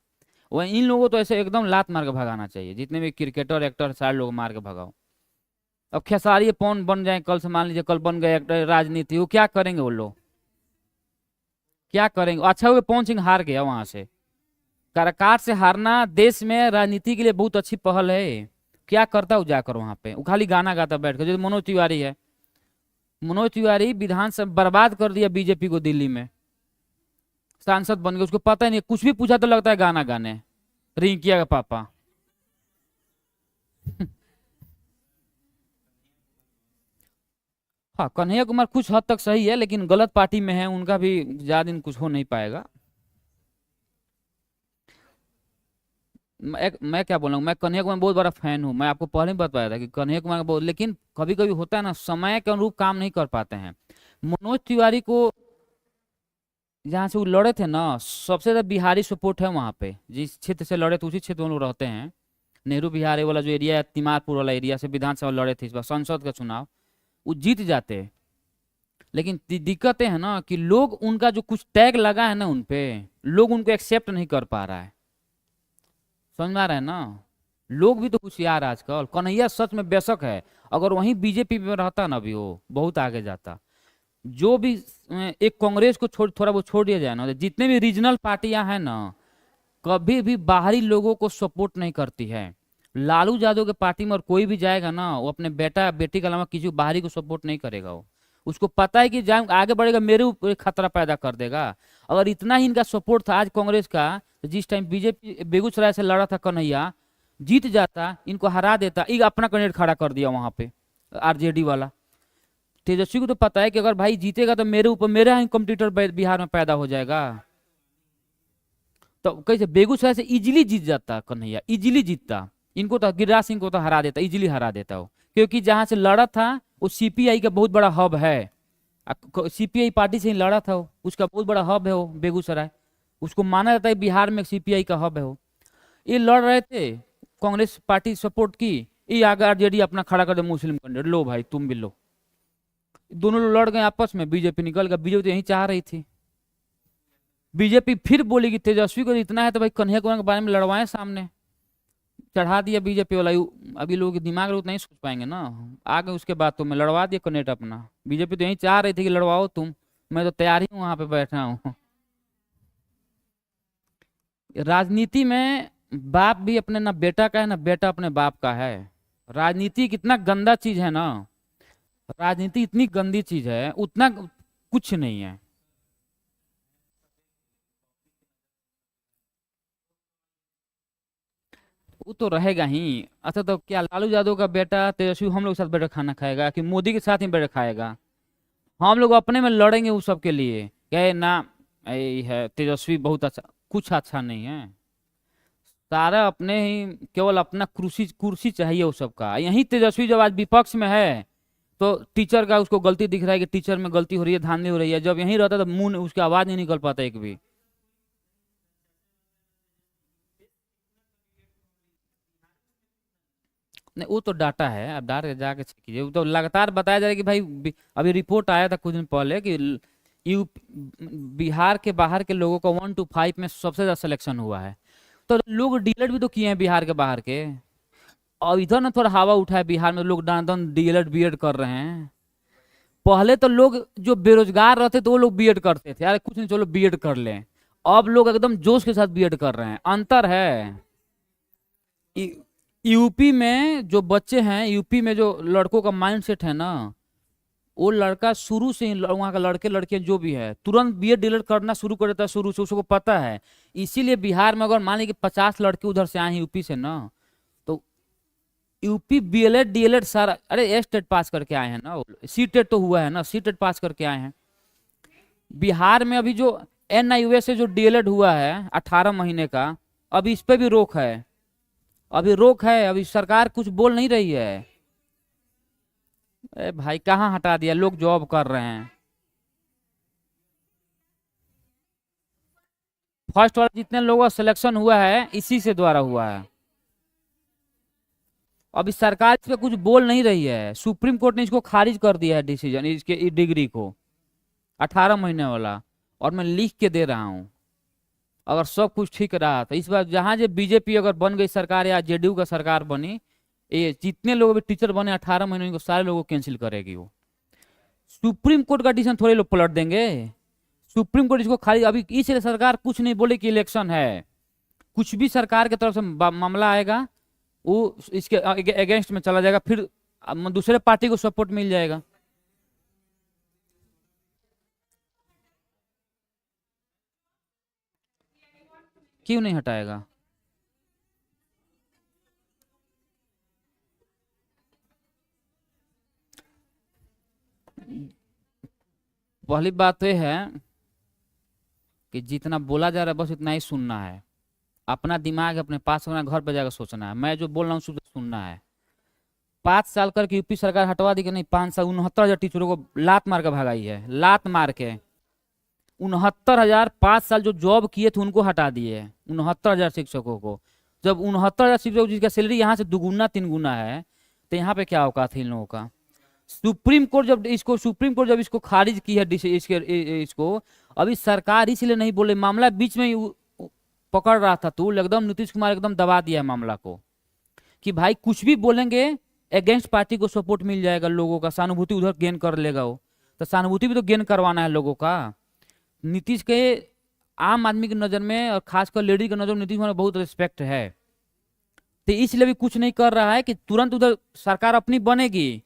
वह इन लोगों को तो ऐसे एकदम लात मार के भगाना चाहिए, जितने भी क्रिकेटर एक्टर सारे लोग मार के भगाओ। अब खेसारी पौन बन जाए कल से, मान लीजिए कल बन गए एक्टर राजनीति, वो क्या करेंगे वो लोग? क्या करेंगे? अच्छा हुआ पवन सिंह हार गया वहां से। काराकाट से हारना देश में राजनीति के लिए बहुत अच्छी पहल है। क्या करता हूँ जाकर वहां पे? वो खाली गाना गाता बैठ कर, जैसे मनोज तिवारी है। मनोज तिवारी विधानसभा बर्बाद कर दिया बीजेपी को दिल्ली में। सांसद बन गए, उसको पता ही नहीं, कुछ भी पूछा तो लगता है गाना गाने। रिंकिया का पापा। हाँ, कन्हैया कुमार कुछ हद तक सही है, लेकिन गलत पार्टी में है, उनका भी ज्यादा दिन कुछ हो नहीं पाएगा। मैं क्या बोल रहा हूँ, मैं कन्हैया कुमार बहुत बड़ा फैन हूँ, मैं आपको पहले ही बताया था कि कन्हैया कुमार का बहुत, लेकिन कभी कभी होता है ना, समय के अनुरूप काम नहीं कर पाते हैं। मनोज तिवारी को जहाँ से वो लड़े थे ना, सबसे ज्यादा बिहारी सपोर्ट है वहां पे, जिस क्षेत्र से लड़े थे उसी क्षेत्र में वो लोग रहते हैं। नेहरू बिहार वाला जो एरिया है, तिमारपुर वाला एरिया से विधानसभा लड़े थे इस बार संसद का चुनाव। वो जीत जाते। लेकिन दिक्कतें है ना कि लोग उनका जो कुछ टैग लगा है ना उनपे, लोग उनको एक्सेप्ट नहीं कर पा रहा है। समझ में आ रहा है ना? लोग भी तो होशियार है आजकल। कन्हैया सच में बेशक है, अगर वहीं बीजेपी में रहता ना भी वो बहुत आगे जाता। जो भी एक कांग्रेस को छोड़, थोड़ा वो छोड़ दिया जाए ना, जितने भी रीजनल पार्टियां हैं ना, कभी भी बाहरी लोगों को सपोर्ट नहीं करती है। लालू यादव के पार्टी में और कोई भी जाएगा ना, वो अपने बेटा बेटी के अलावा किसी बाहरी को सपोर्ट नहीं करेगा वो। उसको पता है कि जब आगे बढ़ेगा मेरे ऊपर खतरा पैदा कर देगा। अगर इतना ही इनका सपोर्ट था आज कांग्रेस का, तो जिस टाइम बीजेपी बेगूसराय से लड़ा था कन्हैया, जीत जाता, इनको हरा देता, ये अपना कैंडिडेट खड़ा कर दिया वहां पे, आरजेडी वाला। तेजस्वी को तो पता है कि अगर भाई जीतेगा तो मेरे ऊपर मेरा ही कंप्यूटर बिहार में पैदा हो जाएगा। तो कैसे बेगूसराय से इजीली जीत जाता कन्हैया, इजीली जीतता। इनको तो गिरिराज सिंह को तो हरा देता, इजीली हरा देता हो, क्योंकि जहां से लड़ा था वो सीपीआई का बहुत बड़ा हब है। सीपीआई पार्टी से ही लड़ा था वो, उसका बहुत बड़ा हब है वो बेगूसराय। उसको माना जाता है बिहार में सीपीआई का हब है वो। ये लड़ रहे थे, कांग्रेस पार्टी सपोर्ट की, ये आगे आरजेडी अपना खड़ा कर दे मुस्लिम कैंडिडेट, लो भाई तुम भी लो। दोनों लोग लड़ गए आपस में, बीजेपी निकल गया, बीजेपी तो यही चाह रही थी। बीजेपी फिर बोली कि तेजस्वी को इतना है तो भाई कन्हैया कुमार के बारे में लड़वाएं सामने। चढ़ा दिया बीजेपी वाला अभी लोगों के दिमाग में उतना नहीं सोच पाएंगे ना। आगे उसके बाद तो मैं लड़वा दिया कैंडिडेट अपना। बीजेपी तो यही चाह रही थी कि लड़वाओ तुम, मैं तो तैयार ही हूँ वहां पे बैठा हूँ। राजनीति में बाप भी अपने ना बेटा का है ना बेटा अपने बाप का है। राजनीति कितना गंदा चीज है ना, राजनीति इतनी गंदी चीज है, उतना कुछ नहीं है। वो तो रहेगा ही। अच्छा तो क्या लालू यादव का बेटा तेजस्वी हम लोग के साथ बैठ के खाना खाएगा कि मोदी के साथ ही बैठ के खाएगा? हम लोग अपने में लड़ेंगे उस सब के लिए, कहे ना यही है तेजस्वी बहुत अच्छा, कुछ अच्छा नहीं है। सारा अपने ही, केवल अपना कुर्सी कुर्सी चाहिए उस सबका। यही तेजस्वी जब आज विपक्ष में है तो टीचर का उसको गलती दिख रहा है कि टीचर में गलती हो रही है, धांधली हो रही है। जब यहीं रहता तो मुंह उसकी आवाज नहीं निकल पाता एक भी। नहीं वो तो डाटा है, अब डाटा जाके चेक कीजिए। वो तो लगातार बताया जा रहा है कि भाई अभी रिपोर्ट आया था कुछ दिन पहले कि यू बिहार के बाहर के लोगों का 1 to 5 में सबसे ज्यादा सिलेक्शन हुआ है। तो लोग डीएलएड भी तो किए हैं बिहार के बाहर के। और इधर ना थोड़ा हवा उठा है, बिहार में लोग दान दान डीएलएड बीएड कर रहे हैं। पहले तो लोग जो बेरोजगार रहते तो वो लोग बीएड करते थे, यार कुछ नहीं चलो बीएड कर लें। अब लोग एकदम जोश के साथ बीएड कर रहे हैं, अंतर है। यूपी में जो बच्चे हैं, यूपी में जो लड़कों का माइंडसेट है ना, वो लड़का शुरू से ही वहाँ का लड़के लड़कियां जो भी है तुरंत बीएड डीएलएड करना शुरू कर देता है, शुरू से उसको पता है। इसीलिए बिहार में अगर मान लीजिए कि 50 लड़के उधर से आए हैं यूपी से ना, तो यूपी बीएलएड डीएलएड सारा, अरे एस टेट पास करके आए हैं ना, सी टेट तो हुआ है ना, सी टेट पास करके आए हैं। बिहार में अभी जो एनआईयूएस से जो डीएलएड हुआ है 18 महीने का, अभी इस पे भी रोक है। अभी रोक है, अभी सरकार कुछ बोल नहीं रही है। अरे भाई कहाँ हटा दिया, लोग जॉब कर रहे हैं। फर्स्ट वाला जितने लोगों का सिलेक्शन हुआ है इसी से द्वारा हुआ है। अभी सरकार इस पे कुछ बोल नहीं रही है, सुप्रीम कोर्ट ने इसको खारिज कर दिया है डिसीजन, इसके इस डिग्री को 18 महीने वाला। और मैं लिख के दे रहा हूँ, अगर सब कुछ ठीक रहा तो इस बार जहां जो बीजेपी अगर बन गई सरकार या जेडीयू का सरकार बनी, ये जितने लोग भी टीचर बने 18 महीने को सारे लोगों को कैंसिल करेगी वो। सुप्रीम कोर्ट का डिसीजन थोड़े लोग पलट देंगे। सुप्रीम कोर्ट इसको खाली, अभी इसलिए सरकार कुछ नहीं बोले कि इलेक्शन है। कुछ भी सरकार की तरफ से मामला आएगा वो इसके अगेंस्ट में चला जाएगा, फिर दूसरे पार्टी को सपोर्ट मिल जाएगा। क्यों नहीं हटाएगा? पहली बात तो यह है कि जितना बोला जा रहा है बस इतना ही सुनना है। अपना दिमाग अपने पास रखना, घर पे जाकर सोचना है। मैं जो बोल रहा हूँ सिर्फ सुनना है। 5 साल करके यूपी सरकार हटवा दी कि नहीं? 5 साल 69,000 टीचरों को लात मार के भगाई है, लात मार के। 69,000 5 साल जो जॉब किए थे उनको हटा दिए, 69,000 शिक्षकों को। जब 69,000 शिक्षकों जिसका सैलरी यहाँ से दुगुना 3 गुना है, तो यहाँ पे क्या औकात है इन लोगों का? सुप्रीम कोर्ट जब इसको खारिज की है इसको, अभी सरकार इसलिए नहीं बोले, मामला बीच में ही पकड़ रहा था, तो एकदम नीतीश कुमार एकदम दबा दिया मामला को कि भाई कुछ भी बोलेंगे अगेंस्ट पार्टी को सपोर्ट मिल जाएगा, लोगों का सहानुभूति उधर गेन कर लेगा वो। तो सहानुभूति भी तो गेन करवाना है लोगों का। नीतीश के आम आदमी की नजर में और खासकर लेडी की नजर में नीतीश कुमार बहुत रिस्पेक्ट है, तो इसलिए भी कुछ नहीं कर रहा है कि तुरंत उधर सरकार अपनी बनेगी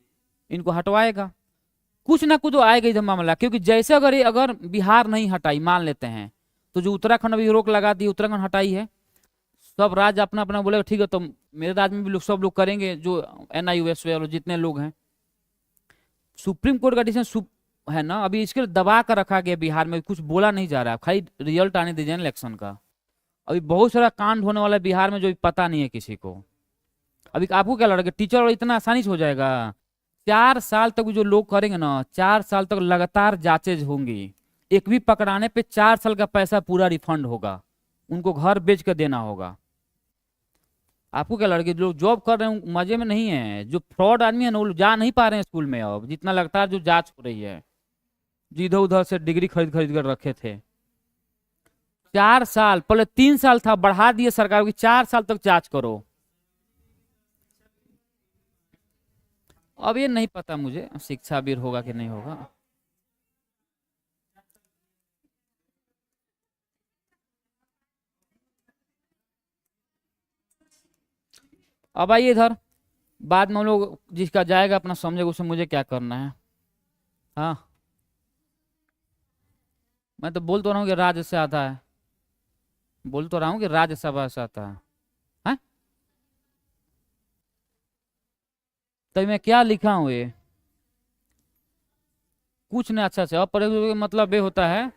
इनको हटवाएगा। कुछ ना कुछ तो आएगा इधर मामला, क्योंकि जैसे अगर बिहार नहीं हटाई मान लेते हैं, तो जो उत्तराखंड अभी रोक लगा दी, उत्तराखंड हटाई है, सब राज्य अपना अपना बोलेगा ठीक है तो मेरे राज्य में भी लोग सब लोग करेंगे, जो एनआईयूएस वाले जितने लोग हैं। सुप्रीम कोर्ट का डिसीजन है ना, अभी इसके दबा कर रखा गया बिहार में, कुछ बोला नहीं जा रहा है, खाली रिजल्ट आने दीजिए इलेक्शन का। अभी बहुत सारा कांड होने वाला है बिहार में जो पता नहीं है किसी को। अभी आपको क्या लगा टीचर और इतना आसानी से हो जाएगा? 4 साल तक जो लोग करेंगे ना, 4 साल तक लगातार जांचेज होंगी। एक भी पकड़ाने पे 4 साल का पैसा पूरा रिफंड होगा, उनको घर बेच कर देना होगा। आपको क्या लड़के जो जॉब कर रहे हैं मजे में नहीं है, जो फ्रॉड आदमी है ना वो जा नहीं पा रहे हैं स्कूल में। अब जितना लगातार जो जांच हो रही है, जिधर उधर से डिग्री खरीद खरीद कर रखे थे। 4 साल, पहले 3 साल था, बढ़ा दिए सरकार की 4 साल तक जांच करो। अब ये नहीं पता मुझे शिक्षा वीर होगा कि नहीं होगा। अब आइए इधर, बाद में हम लोग जिसका जाएगा अपना समझेगा, उससे मुझे क्या करना है। हाँ मैं तो बोल तो रहा हूँ कि राज्य से आता है, बोल तो रहा हूँ कि राज्यसभा से आता है। हाँ? तो मैं क्या लिखा हूं ये, कुछ नहीं। अच्छा अच्छा, अप्रत्यक्ष का मतलब ये होता है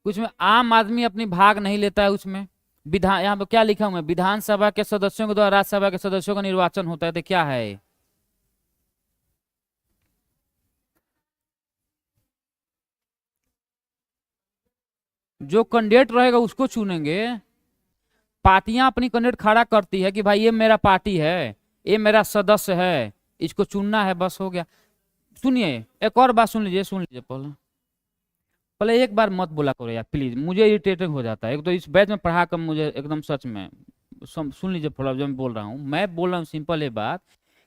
कुछ में आम आदमी अपनी भाग नहीं लेता है उसमें। विधान, यहाँ पे क्या लिखा हूं मैं, विधानसभा के सदस्यों के द्वारा राज्यसभा के सदस्यों का निर्वाचन होता है। तो क्या है ये? जो कैंडिडेट रहेगा उसको चुनेंगे। पार्टियां अपनी कैंडिडेट खड़ा करती है कि भाई ये मेरा पार्टी है, ये मेरा सदस्य है, इसको चुनना है, बस हो गया। सुनिए, एक और बात सुन लीजिए पहले। पहले एक बार मत बोला करो यार प्लीज, मुझे इरिटेटिंग हो जाता है। एक तो इस बैच में पढ़ा कर मुझे एकदम सच में सुन लीजिए थोड़ा, जो मैं बोल रहा हूँ। मैं बोल रहा हूँ सिंपल ये बात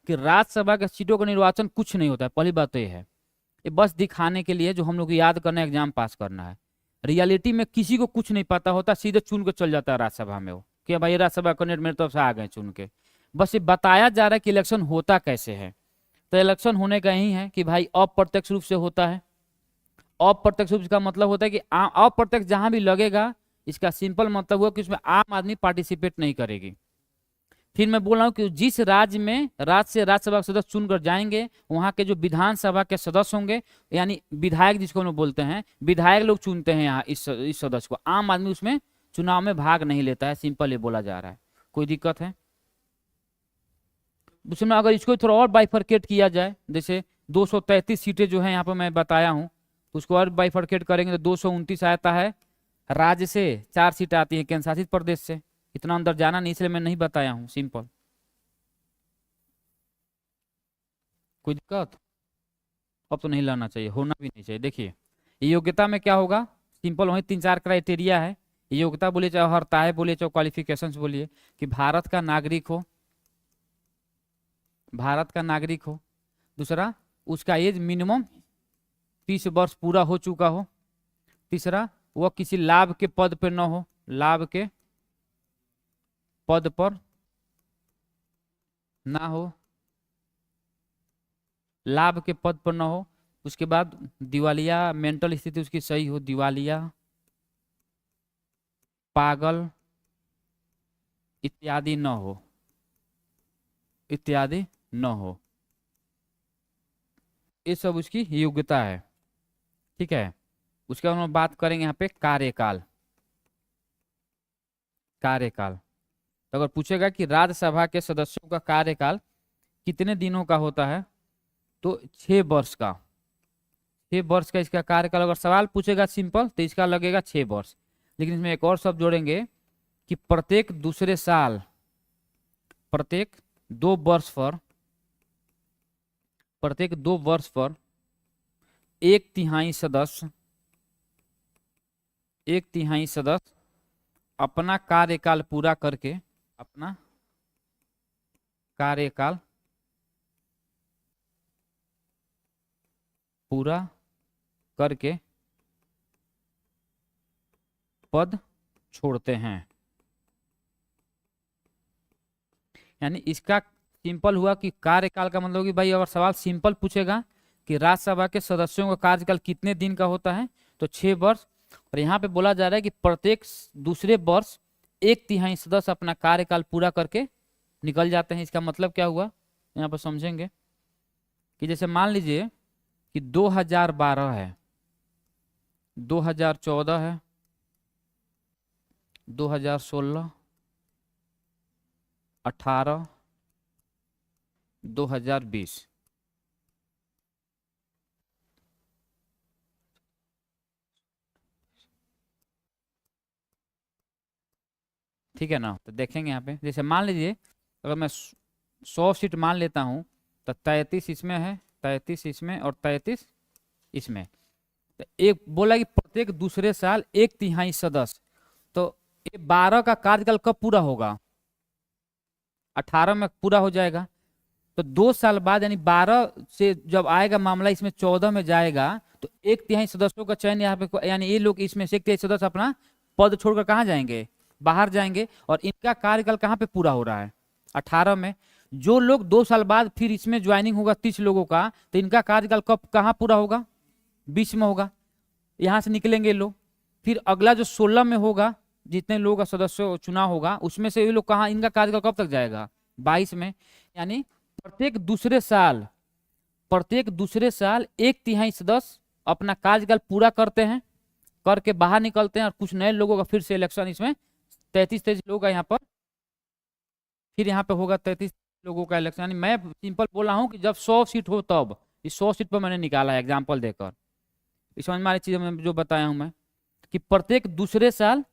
कि राज्यसभा के सीटों का निर्वाचन कुछ नहीं होता है। पहली बात तो ये है, ये बस दिखाने के लिए जो हम लोग को याद करना है, एग्जाम पास करना है। रियलिटी में किसी को कुछ नहीं पता होता, सीधे चुन के चल जाता है राज्यसभा में वो, कि भाई राज्यसभा कैंडिडेट मेरे तरफ से आ गए चुन के। बस ये बताया जा रहा है कि इलेक्शन होता कैसे है। तो इलेक्शन होने का यही है कि भाई अप्रत्यक्ष रूप से होता है। अप्रत्यक्ष रूप का मतलब होता है कि अप्रत्यक्ष जहां भी लगेगा, इसका सिंपल मतलब हुआ कि उसमें आम आदमी पार्टिसिपेट नहीं करेगी। फिर मैं बोल रहा हूँ कि जिस राज्य में राज्य से राज्यसभा के सदस्य चुनकर जाएंगे, वहां के जो विधानसभा के सदस्य होंगे, यानी विधायक जिसको हम लोग बोलते हैं, विधायक लोग चुनते हैं यहाँ इस सदस्य को। आम आदमी उसमें चुनाव में भाग नहीं लेता है। सिंपल ये बोला जा रहा है। कोई दिक्कत है उसमें? अगर इसको थोड़ा और बाइफरकेट किया जाए, जैसे 233 सीटें जो है यहाँ पर मैं बताया हूँ, उसको और बाइफरकेट करेंगे तो 229 आता है राज्य से, 4 सीट आती है केंद्र शासित प्रदेश से। इतना अंदर जाना नहीं, इसलिए मैं नहीं बताया हूँ, सिंपल। कोई दिक्कत? अब तो नहीं लाना चाहिए, होना भी नहीं चाहिए। देखिए योग्यता में क्या होगा, सिंपल वही 3-4 क्राइटेरिया है। योग्यता बोलिए चाहे हरता है बोलिए चाहे क्वालिफिकेशंस बोलिए, कि भारत का नागरिक हो, भारत का नागरिक हो। दूसरा, उसका एज मिनिमम 30 वर्ष पूरा हो चुका हो। तीसरा, वह किसी लाभ के पद पर न हो, लाभ के पद पर ना हो, लाभ के पद पर न हो। उसके बाद दिवालिया, मेंटल स्थिति उसकी सही हो, दिवालिया, पागल इत्यादि न हो, इत्यादि न हो। ये सब उसकी योग्यता है, ठीक है। उसके बाद हम बात करेंगे यहाँ पे कार्यकाल। कार्यकाल तो अगर पूछेगा कि राज्यसभा के सदस्यों का कार्यकाल कितने दिनों का होता है, तो 6 वर्ष का, 6 वर्ष का इसका कार्यकाल। अगर सवाल पूछेगा सिंपल तो इसका लगेगा 6 वर्ष। लेकिन इसमें एक और शब्द जोड़ेंगे कि प्रत्येक दूसरे साल, प्रत्येक 2 वर्ष पर, प्रत्येक 2 वर्ष पर 1/3 सदस्य, 1/3 सदस्य अपना कार्यकाल पूरा करके, अपना कार्यकाल पूरा करके पद छोड़ते हैं। यानी इसका सिंपल हुआ कि कार्यकाल का मतलब कि भाई अगर सवाल सिंपल पूछेगा कि राज्यसभा के सदस्यों का कार्यकाल कितने दिन का होता है, तो 6 वर्ष। और यहाँ पे बोला जा रहा है कि प्रत्येक दूसरे वर्ष 1/3 सदस्य अपना कार्यकाल पूरा करके निकल जाते हैं। इसका मतलब क्या हुआ यहाँ पर समझेंगे कि जैसे मान लीजिए कि 2012 है, 2014 है, 2016, 18, 2020। ठीक है ना। तो देखेंगे यहाँ पे, जैसे मान लीजिए अगर मैं 100 सीट मान लेता हूँ, तो 33 इसमें है, 33 इसमें और 33 इसमें। तो एक बोला कि प्रत्येक दूसरे साल 1/3 सदस्य, तो ये 12 का कार्यकाल कब पूरा होगा? 18 में पूरा हो जाएगा। तो 2 साल बाद यानी 12 से जब आएगा मामला, इसमें 14 में जाएगा, तो 1/3 सदस्यों का चयन यहाँ पे, यानी ये लोग इसमें से 1/3 सदस्य अपना पद छोड़कर कहाँ जाएंगे? बाहर जाएंगे। और इनका कार्यकाल कहाँ पे पूरा हो रहा है? 18 में। जो लोग 2 साल बाद फिर इसमें ज्वाइनिंग होगा 30 लोगों का, तो इनका कार्यकाल कब कहाँ पूरा होगा? 20 में होगा। यहाँ से निकलेंगे लोग, फिर अगला जो 16 में होगा, जितने लोग का सदस्य चुनाव होगा, उसमें से ये लोग कहाँ, इनका कार्यकाल कब तक जाएगा? 22 में। यानी प्रत्येक दूसरे साल 1/3 सदस्य अपना कार्यकाल पूरा करते हैं, करके बाहर निकलते हैं और कुछ नए लोगों का फिर से इलेक्शन, इसमें 33 लोगों का यहाँ पर, फिर यहाँ पे होगा 33 लोगों का इलेक्शन। यानी मैं सिंपल बोल रहा हूँ कि जब 100 सीट हो तब, इस 100 सीट पर मैंने निकाला है एग्जाम्पल देकर। इस समझ में आ रही चीज मैं जो बताया हूँ मैं, कि प्रत्येक दूसरे साल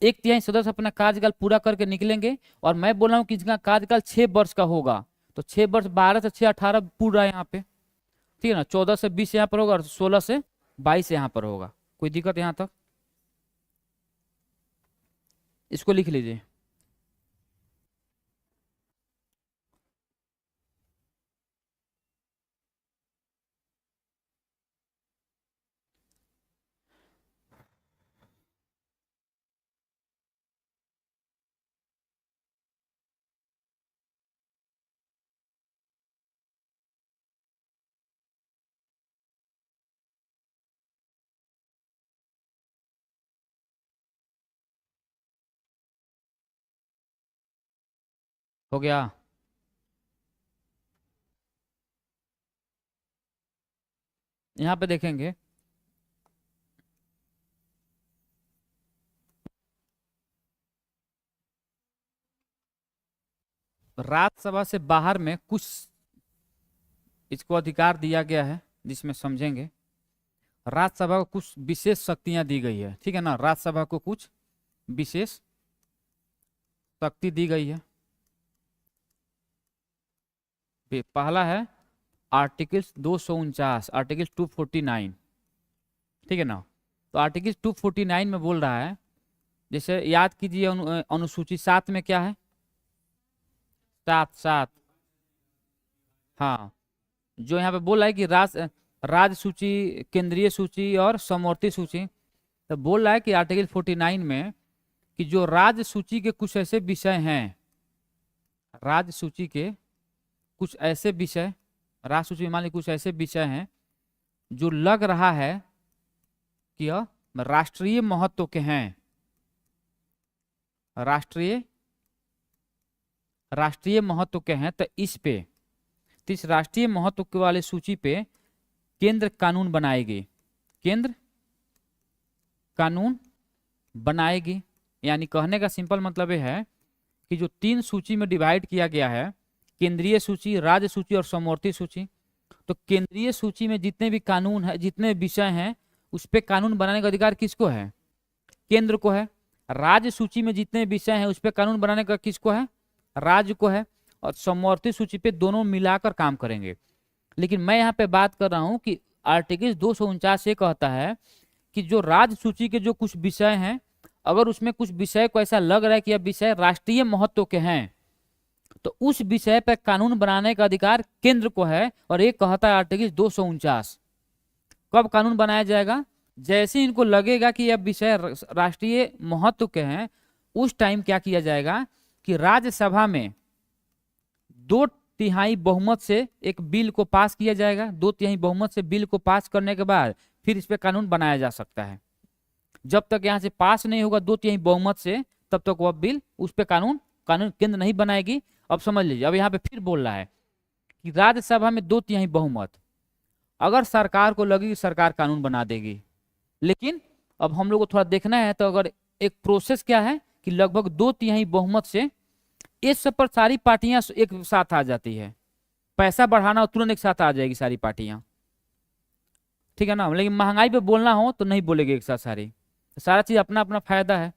1/3 सदस्य अपना कार्यकाल पूरा करके निकलेंगे। और मैं बोल रहा हूँ कि इसका कार्यकाल 6 वर्ष का होगा, तो 6 वर्ष 12 से 6 18 पूरा है यहाँ पे, ठीक है ना। 14 से 20 यहाँ पर होगा और 16 से 22 यहाँ पर होगा। कोई दिक्कत यहाँ तक? इसको लिख लीजिए। हो गया? यहाँ पे देखेंगे, राज्यसभा से बाहर में कुछ इसको अधिकार दिया गया है, जिसमें समझेंगे राज्यसभा को कुछ विशेष शक्तियां दी गई है, ठीक है ना। राज्यसभा को कुछ विशेष शक्ति दी गई है। पहला है आर्टिकल 249, आर्टिकल 249, ठीक है ना। तो आर्टिकल 249 में बोल रहा है, जैसे याद कीजिए अनुसूची 7 में क्या है, 7 हाँ, जो यहाँ पे बोल रहा है कि राज्य सूची, केंद्रीय सूची और समवर्ती सूची। तो बोल रहा है कि आर्टिकल 49 में कि जो राज्य सूची के कुछ ऐसे विषय हैं, राज्य सूची के कुछ ऐसे विषय, राज्य सूची में मान लीजिए कुछ ऐसे विषय हैं जो लग रहा है कि यह राष्ट्रीय महत्व के हैं, राष्ट्रीय महत्व के हैं, तो इस राष्ट्रीय महत्व के वाले सूची पे केंद्र कानून बनाएगी, केंद्र कानून बनाएगी। यानी कहने का सिंपल मतलब यह है कि जो 3 सूची में डिवाइड किया गया है, केंद्रीय सूची, राज्य सूची और समवर्ती सूची, तो केंद्रीय सूची में जितने भी कानून है, जितने विषय हैं, उस पे कानून बनाने का अधिकार किसको है? केंद्र को है। राज्य सूची में जितने विषय हैं उस पे कानून बनाने का किसको है? राज्य को है। और समवर्ती सूची पे दोनों मिलाकर काम करेंगे। लेकिन मैं यहाँ पे बात कर रहा हूँ कि आर्टिकल 249 ये कहता है कि जो राज्य सूची के जो कुछ विषय हैं, अगर उसमें कुछ विषय को ऐसा लग रहा है कि यह विषय राष्ट्रीय महत्व के हैं, तो उस विषय पर कानून बनाने का अधिकार केंद्र को है। और एक कहता है आर्टिकल 249, कब कानून बनाया जाएगा? जैसे इनको लगेगा कि यह विषय राष्ट्रीय महत्व के हैं, उस टाइम क्या किया जाएगा कि राज्यसभा में 2/3 बहुमत से एक बिल को पास किया जाएगा। 2/3 बहुमत से बिल को पास करने के बाद फिर इस पे कानून बनाया जा सकता है। जब तक यहाँ से पास नहीं होगा 2/3 बहुमत से, तब तक वह बिल, उस पे कानून केंद्र नहीं बनाएगी। अब समझ लीजिए, अब यहाँ पे फिर बोल रहा है कि राज्यसभा में 2/3 बहुमत, अगर सरकार को लगे कि सरकार कानून बना देगी, लेकिन अब हम लोग को थोड़ा देखना है, तो अगर एक प्रोसेस क्या है कि लगभग 2/3 बहुमत से इस सब पर सारी पार्टियां एक साथ आ जाती है, पैसा बढ़ाना तुरंत एक साथ आ जाएगी सारी पार्टियां, ठीक है ना। लेकिन महंगाई पे बोलना हो तो नहीं बोलेगी एक साथ सारी, सारा चीज अपना अपना फायदा है।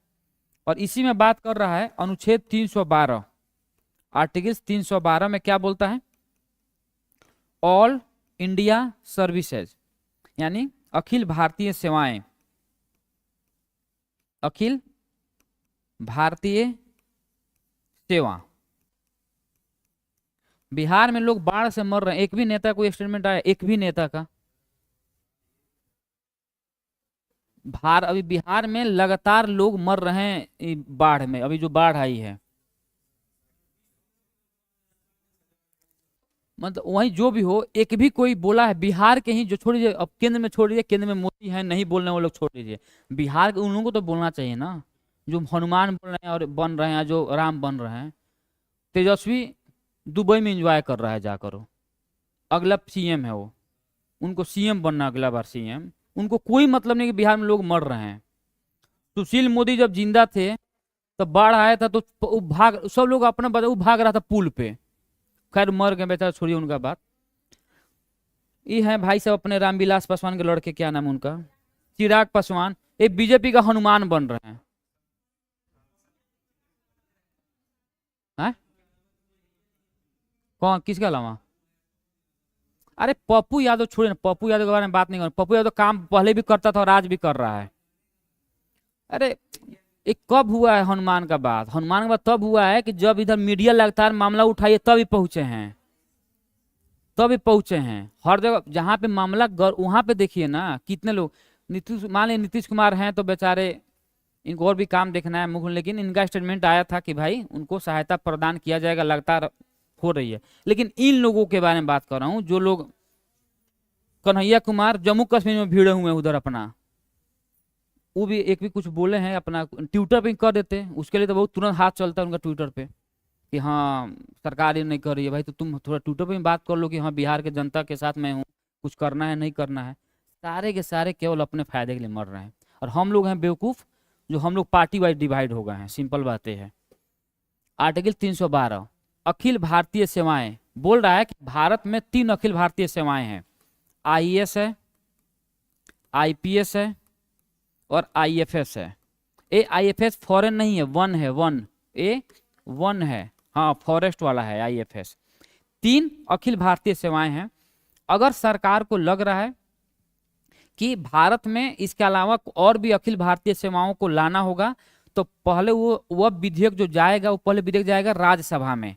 और इसी में बात कर रहा है अनुच्छेद 312, आर्टिकल 312 में क्या बोलता है? ऑल इंडिया सर्विसेज, यानी अखिल भारतीय सेवाएं, अखिल भारतीय सेवा। बिहार में लोग बाढ़ से मर रहे हैं, एक भी नेता कोई स्टेटमेंट आया? एक भी नेता का? अभी बिहार में लगातार लोग मर रहे हैं बाढ़ में, अभी जो बाढ़ आई है, मतलब वही जो भी हो, एक भी कोई बोला है बिहार के ही? जो छोड़ दीजिए, अब केंद्र में छोड़ दीजिए, केंद्र में मोदी है, नहीं बोलने वो लोग छोड़ दीजिए, बिहार के उन लोगों को तो बोलना चाहिए ना, जो हनुमान बन रहे हैं और बन रहे हैं, जो राम बन रहे हैं। तेजस्वी दुबई में एंजॉय कर रहा है जाकर। वो अगला सीएम है वो, उनको सीएम बनना, अगला बार सीएम। उनको कोई मतलब नहीं कि बिहार में लोग मर रहे हैं। सुशील मोदी जब जिंदा थे तो बाढ़ आया था तो वो भाग, सब लोग अपना बता, वो भाग रहा था पुल पे। खैर मर गए बेचारा, छोड़िए उनका बात। ये है भाई साहब अपने रामविलास पासवान के लड़के, क्या नाम है उनका, चिराग पासवान। ये बीजेपी का हनुमान बन रहे हैं। हैं? कौन, किसके अलावा? अरे पप्पू यादव छोड़िए ना, पप्पू यादव के बारे में बात नहीं कर। पप्पू यादव काम पहले भी करता था और आज भी कर रहा है। अरे ये कब हुआ है हनुमान का बात? हनुमान का बात तब हुआ है कि जब इधर मीडिया लगातार मामला उठाइए तभी पहुंचे हैं, तभी पहुंचे हैं। हर जगह जहां पे मामला वहां पे देखिए ना कितने लोग। नीतीश, मान लीजिए नीतीश कुमार हैं तो बेचारे इनको और भी काम देखना है मुख्य, लेकिन इनका स्टेटमेंट आया था कि भाई उनको सहायता प्रदान किया जाएगा, लगातार हो रही है। लेकिन इन लोगों के बारे में बात कर रहा हूँ जो लोग, कन्हैया कुमार जम्मू कश्मीर में भिड़े हुए हैं उधर अपना, वो भी एक भी कुछ बोले हैं अपना ट्विटर पे कर देते हैं, उसके लिए तो बहुत तुरंत हाथ चलता है उनका ट्विटर पे कि हाँ सरकार ये नहीं कर रही है। भाई तो तुम थोड़ा ट्विटर पे भी बात कर लो कि हाँ बिहार के जनता के साथ मैं हूँ, कुछ करना है नहीं करना है। सारे के सारे केवल अपने फायदे के लिए मर रहे हैं, और हम लोग हैं बेवकूफ़ जो हम लोग पार्टी वाइज डिवाइड हो गए हैं। सिंपल बातें है। आर्टिकल 312 अखिल भारतीय सेवाएं बोल रहा है कि भारत में 3 अखिल भारतीय सेवाएं हैं। आईएएस है, आईपीएस है और आईएफएस है। ए आईएफएस फॉरेन नहीं है, वन है, वन, ए वन है, हाँ फॉरेस्ट वाला है आईएफएस। 3 अखिल भारतीय सेवाएं हैं। अगर सरकार को लग रहा है कि भारत में इसके अलावा और भी अखिल भारतीय सेवाओं को लाना होगा तो पहले वह विधेयक जो जाएगा, वो पहले विधेयक जाएगा राज्यसभा में,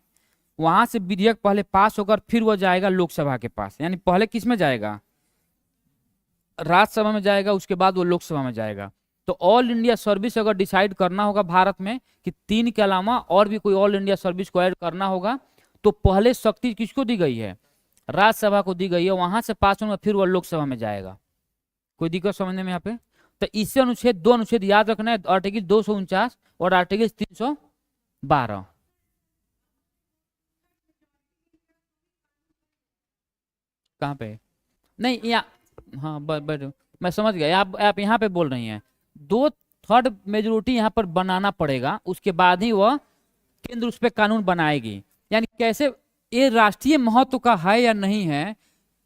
वहां से विधेयक पहले पास होकर फिर वह जाएगा लोकसभा के पास। यानी पहले किस में जाएगा? राज्यसभा में जाएगा, उसके बाद वो लोकसभा में जाएगा। तो ऑल इंडिया सर्विस अगर डिसाइड करना होगा भारत में कि 3 के अलावा और भी कोई ऑल इंडिया सर्विस को ऐड करना होगा, तो पहले शक्ति किसको दी गई है? राज्यसभा को दी गई है। वहां से पास होगा फिर वो लोकसभा में जाएगा। कोई दिक्कत समझने में यहाँ पे? तो इससे अनुच्छेद 2 अनुच्छेद याद रखना है, आर्टिकल 249 और आर्टिकल 312। कहाँ पे? नहीं हाँ मैं समझ गया। आप यहाँ पे बोल रही हैं 2/3 मेजोरिटी यहाँ पर बनाना पड़ेगा, उसके बाद ही वह केंद्र उस पर कानून बनाएगी। यानी कैसे ये राष्ट्रीय महत्व का है या नहीं है,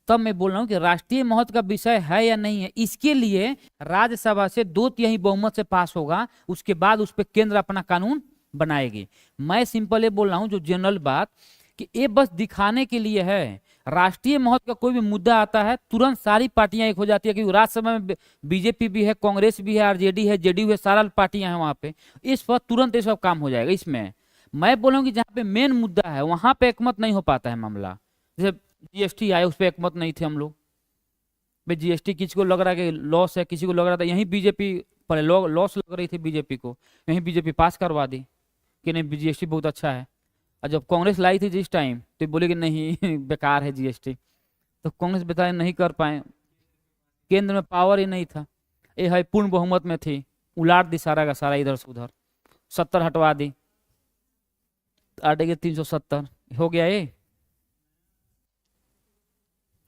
तब मैं बोल रहा हूँ कि राष्ट्रीय महत्व का विषय है या नहीं है, इसके लिए राज्यसभा से 2/3 बहुमत से पास होगा, उसके बाद उस पर केंद्र अपना कानून बनाएगी। मैं सिंपल ये बोल रहा हूँ जो जनरल बात कि ये बस दिखाने के लिए है। राष्ट्रीय महत्व का कोई भी मुद्दा आता है तुरंत सारी पार्टियां एक हो जाती है, क्योंकि राज्यसभा में बीजेपी भी है, कांग्रेस भी है, आरजेडी है, जेडीयू है, सारा पार्टियां हैं वहां पे। इस पर तुरंत ये सब काम हो जाएगा। इसमें मैं बोलूँगी जहाँ पे मेन मुद्दा है वहां पे एकमत नहीं हो पाता है मामला। जैसे जीएसटी आया, उस पर एकमत नहीं थे हम लोग। भाई जीएसटी किसी को लग रहा है कि लॉस है, किसी को लग रहा था, यहीं बीजेपी पहले लॉस लग रही थी बीजेपी को, यहीं बीजेपी पास करवा दी कि नहीं जीएसटी बहुत अच्छा है। और जब कांग्रेस लाई थी जिस टाइम तो बोले कि नहीं बेकार है जीएसटी, तो कांग्रेस बेचारे नहीं कर पाए, केंद्र में पावर ही नहीं था। ये है पूर्ण बहुमत में थी, उलाट दी सारा का सारा इधर से उधर, 70 हटवा दी, आर्टिकल 370 हो गया। ये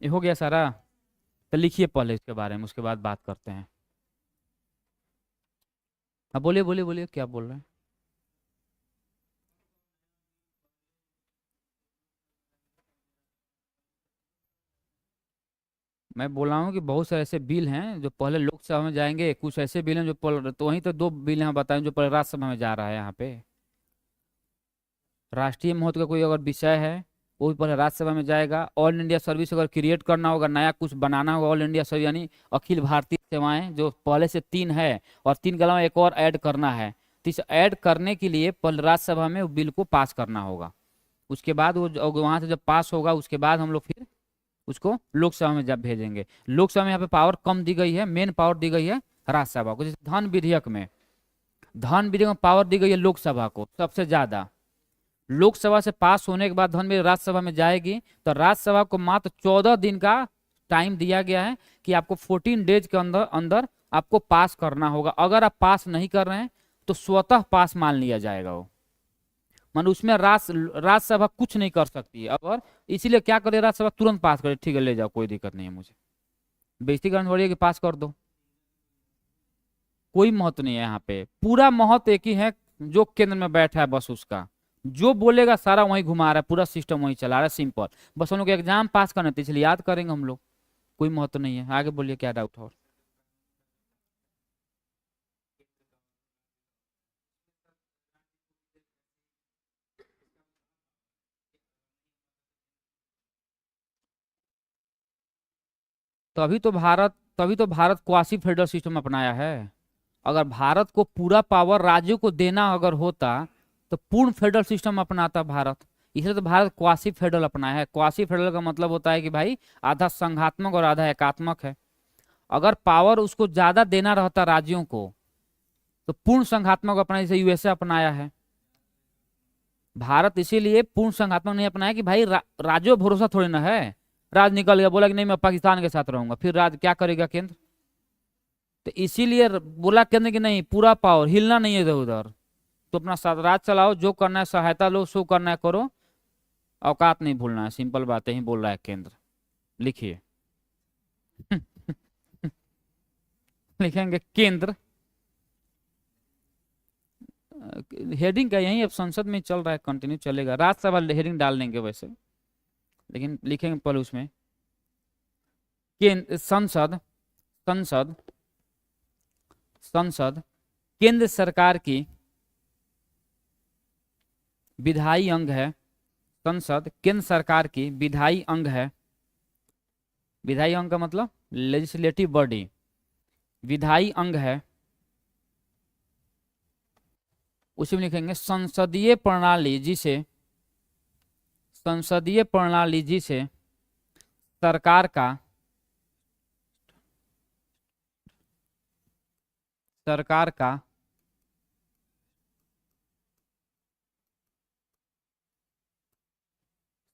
हो गया सारा। तो लिखिए पहले इसके बारे में, उसके बाद बात करते हैं। हाँ बोलिए बोलिए बोलिए, क्या बोल रहे हैं? मैं बोल रहा हूँ कि बहुत सारे ऐसे बिल हैं जो पहले लोकसभा में जाएंगे, कुछ ऐसे बिल हैं जो तो वहीं तो 2 बिल हैं बताएं जो पहले राज्यसभा में जा रहा है। यहाँ पे राष्ट्रीय महत्व का कोई अगर विषय है वो भी पहले राज्यसभा में जाएगा। ऑल इंडिया सर्विस अगर क्रिएट करना होगा, नया कुछ बनाना होगा, ऑल इंडिया सर्विस यानी अखिल भारतीय सेवाएं जो पहले से 3 है और 3 के अलावा एक और ऐड करना है, तो इस ऐड करने के लिए पहले राज्यसभा में बिल को पास करना होगा। उसके बाद वो वहां से जब पास होगा उसके बाद हम लोग फिर उसको लोकसभा में जब भेजेंगे। लोकसभा में यहाँ पे पावर कम दी गई है, मेन पावर दी गई है राज्यसभा को। जैसे धन विधेयक में पावर दी गई है लोकसभा को सबसे ज्यादा। लोकसभा से पास होने के बाद धन विधेयक राज्यसभा में जाएगी, तो राज्यसभा को मात्र 14 दिन का टाइम दिया गया है कि आपको 14 डेज के अंदर अंदर आपको पास करना होगा। अगर आप पास नहीं कर रहे हैं तो स्वतः पास मान लिया जाएगा वो, मान उसमें राज्यसभा कुछ नहीं कर सकती है, और इसीलिए क्या करे, राज्यसभा तुरंत पास करे, ठीक है ले जाओ कोई दिक्कत नहीं है मुझे, बेइज्जती करने थोड़ी है कि पास कर दो, कोई महत्व नहीं है यहाँ पे, पूरा महत्व एक ही है, जो केंद्र में बैठा है बस उसका, जो बोलेगा सारा वही घुमा रहा है, पूरा सिस्टम वही चला रहा है, सिंपल, बस हम लोग एग्जाम पास करने थे इसलिए याद करेंगे हम लोग, कोई महत्व नहीं है। आगे बोलिए क्या डाउट और। तभी तो भारत क्वासी फेडरल सिस्टम अपनाया है। अगर भारत को पूरा पावर राज्यों को देना अगर होता तो पूर्ण फेडरल सिस्टम अपनाता भारत, इसलिए तो भारत क्वासी फेडरल अपनाया है। क्वासी फेडरल का मतलब होता है कि भाई आधा संघात्मक और आधा एकात्मक है। अगर पावर उसको ज्यादा देना रहता राज्यों को तो पूर्ण संघात्मक अपना, जैसे यूएसए अपनाया है। भारत इसीलिए पूर्ण संघात्मक नहीं अपनाया कि भाई राज्यों भरोसा थोड़ी ना है, राज निकल गया बोला कि नहीं मैं पाकिस्तान के साथ रहूंगा, फिर राज क्या करेगा केंद्र, तो इसीलिए बोला केंद्र की नहीं पूरा पावर, हिलना नहीं है इधर उधर, तो अपना साथ राज चलाओ, जो करना है सहायता लो, शो करना है करो, औकात नहीं भूलना है, सिंपल बातें ही बोल रहा है केंद्र। लिखिए लिखेंगे केंद्र, हेडिंग का यही अब संसद में चल रहा है, कंटिन्यू चलेगा, राज्यसभा हेडिंग डाल देंगे वैसे, लेकिन लिखेंगे पहले उसमें केंद्र, संसद, संसद, संसद केंद्र सरकार की विधायी अंग है, संसद केंद्र सरकार की विधायी अंग है। विधायी अंग का मतलब लेजिस्लेटिव बॉडी, विधायी अंग है। उसी में लिखेंगे संसदीय प्रणाली जिसे, संसदीय प्रणाली जिसे सरकार का, सरकार का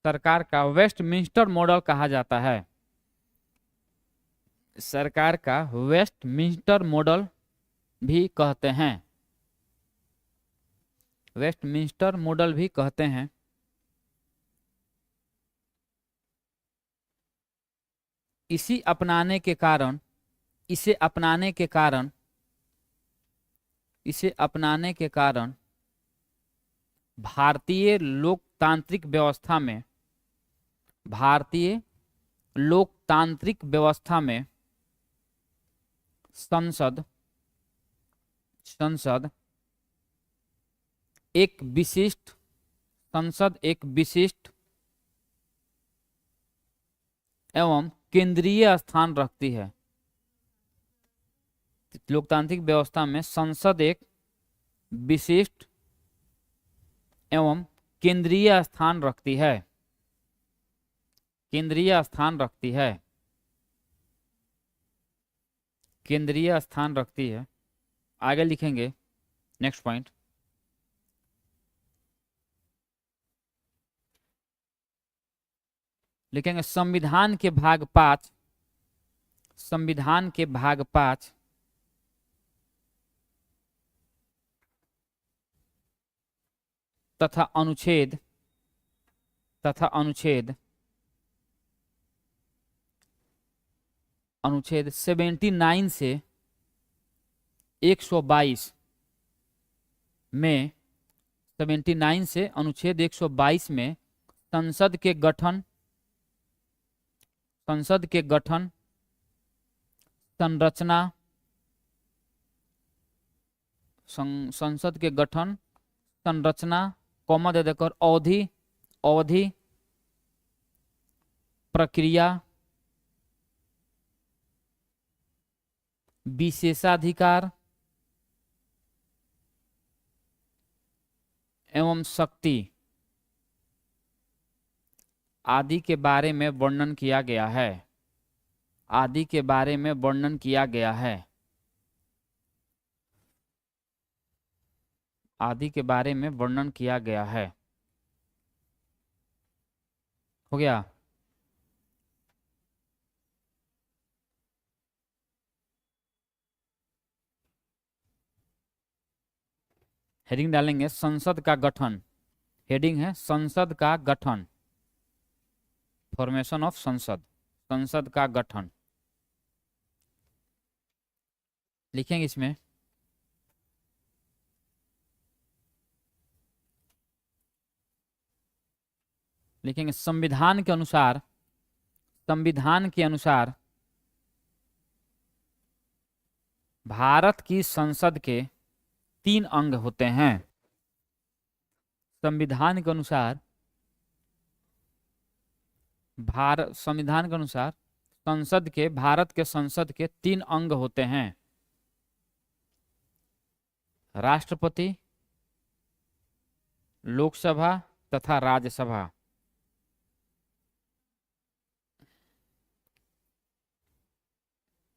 सरकार का वेस्टमिंस्टर मॉडल कहा जाता है। सरकार का वेस्टमिंस्टर मॉडल भी कहते हैं, वेस्टमिंस्टर मॉडल भी कहते हैं। इसी अपनाने के कारण, इसे अपनाने के कारण, इसे अपनाने के कारण भारतीय लोकतांत्रिक व्यवस्था में, भारतीय लोकतांत्रिक व्यवस्था में संसद, संसद एक विशिष्ट, संसद एक विशिष्ट एवं केंद्रीय स्थान रखती है। लोकतांत्रिक व्यवस्था में संसद एक विशिष्ट एवं केंद्रीय स्थान रखती है, केंद्रीय स्थान रखती है, केंद्रीय स्थान रखती है। आगे लिखेंगे नेक्स्ट पॉइंट, लिखेंगे संविधान के भाग 5, संविधान के भाग 5 तथा अनुच्छेद, तथा अनुच्छेद, अनुच्छेद 79 से 122 में, 79 से अनुच्छेद 122 में संसद के गठन, संसद के गठन, संरचना, संसद के गठन, संरचना, कॉमा दे देकर अवधि, अवधि, प्रक्रिया, विशेषाधिकार एवं शक्ति आदि के बारे में वर्णन किया गया है, आदि के बारे में वर्णन किया गया है, आदि के बारे में वर्णन किया गया है। हो गया। हेडिंग डालेंगे संसद का गठन, हेडिंग है संसद का गठन, फॉर्मेशन ऑफ संसद, संसद का गठन। लिखेंगे इसमें लिखेंगे संविधान के अनुसार, संविधान के अनुसार भारत की संसद के 3 अंग होते हैं। संविधान के अनुसार संविधान के अनुसार भारत के संसद के 3 अंग होते हैं, राष्ट्रपति, लोकसभा तथा राज्यसभा।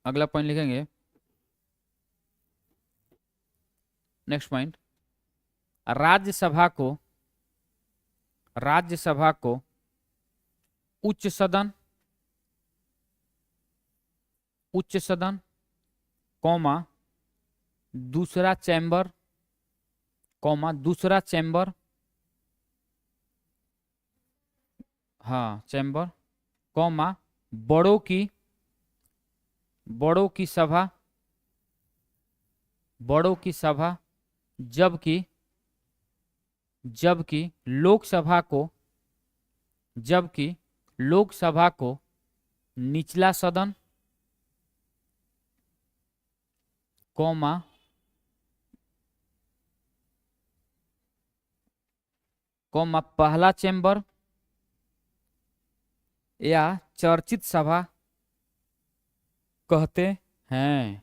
अगला पॉइंट लिखेंगे, नेक्स्ट पॉइंट, राज्यसभा को उच्च सदन, कॉमा दूसरा चैम्बर, हाँ चैम्बर, कॉमा बड़ों की सभा, जबकि लोकसभा को निचला सदन, कॉमा पहला चैम्बर या चर्चित सभा कहते हैं।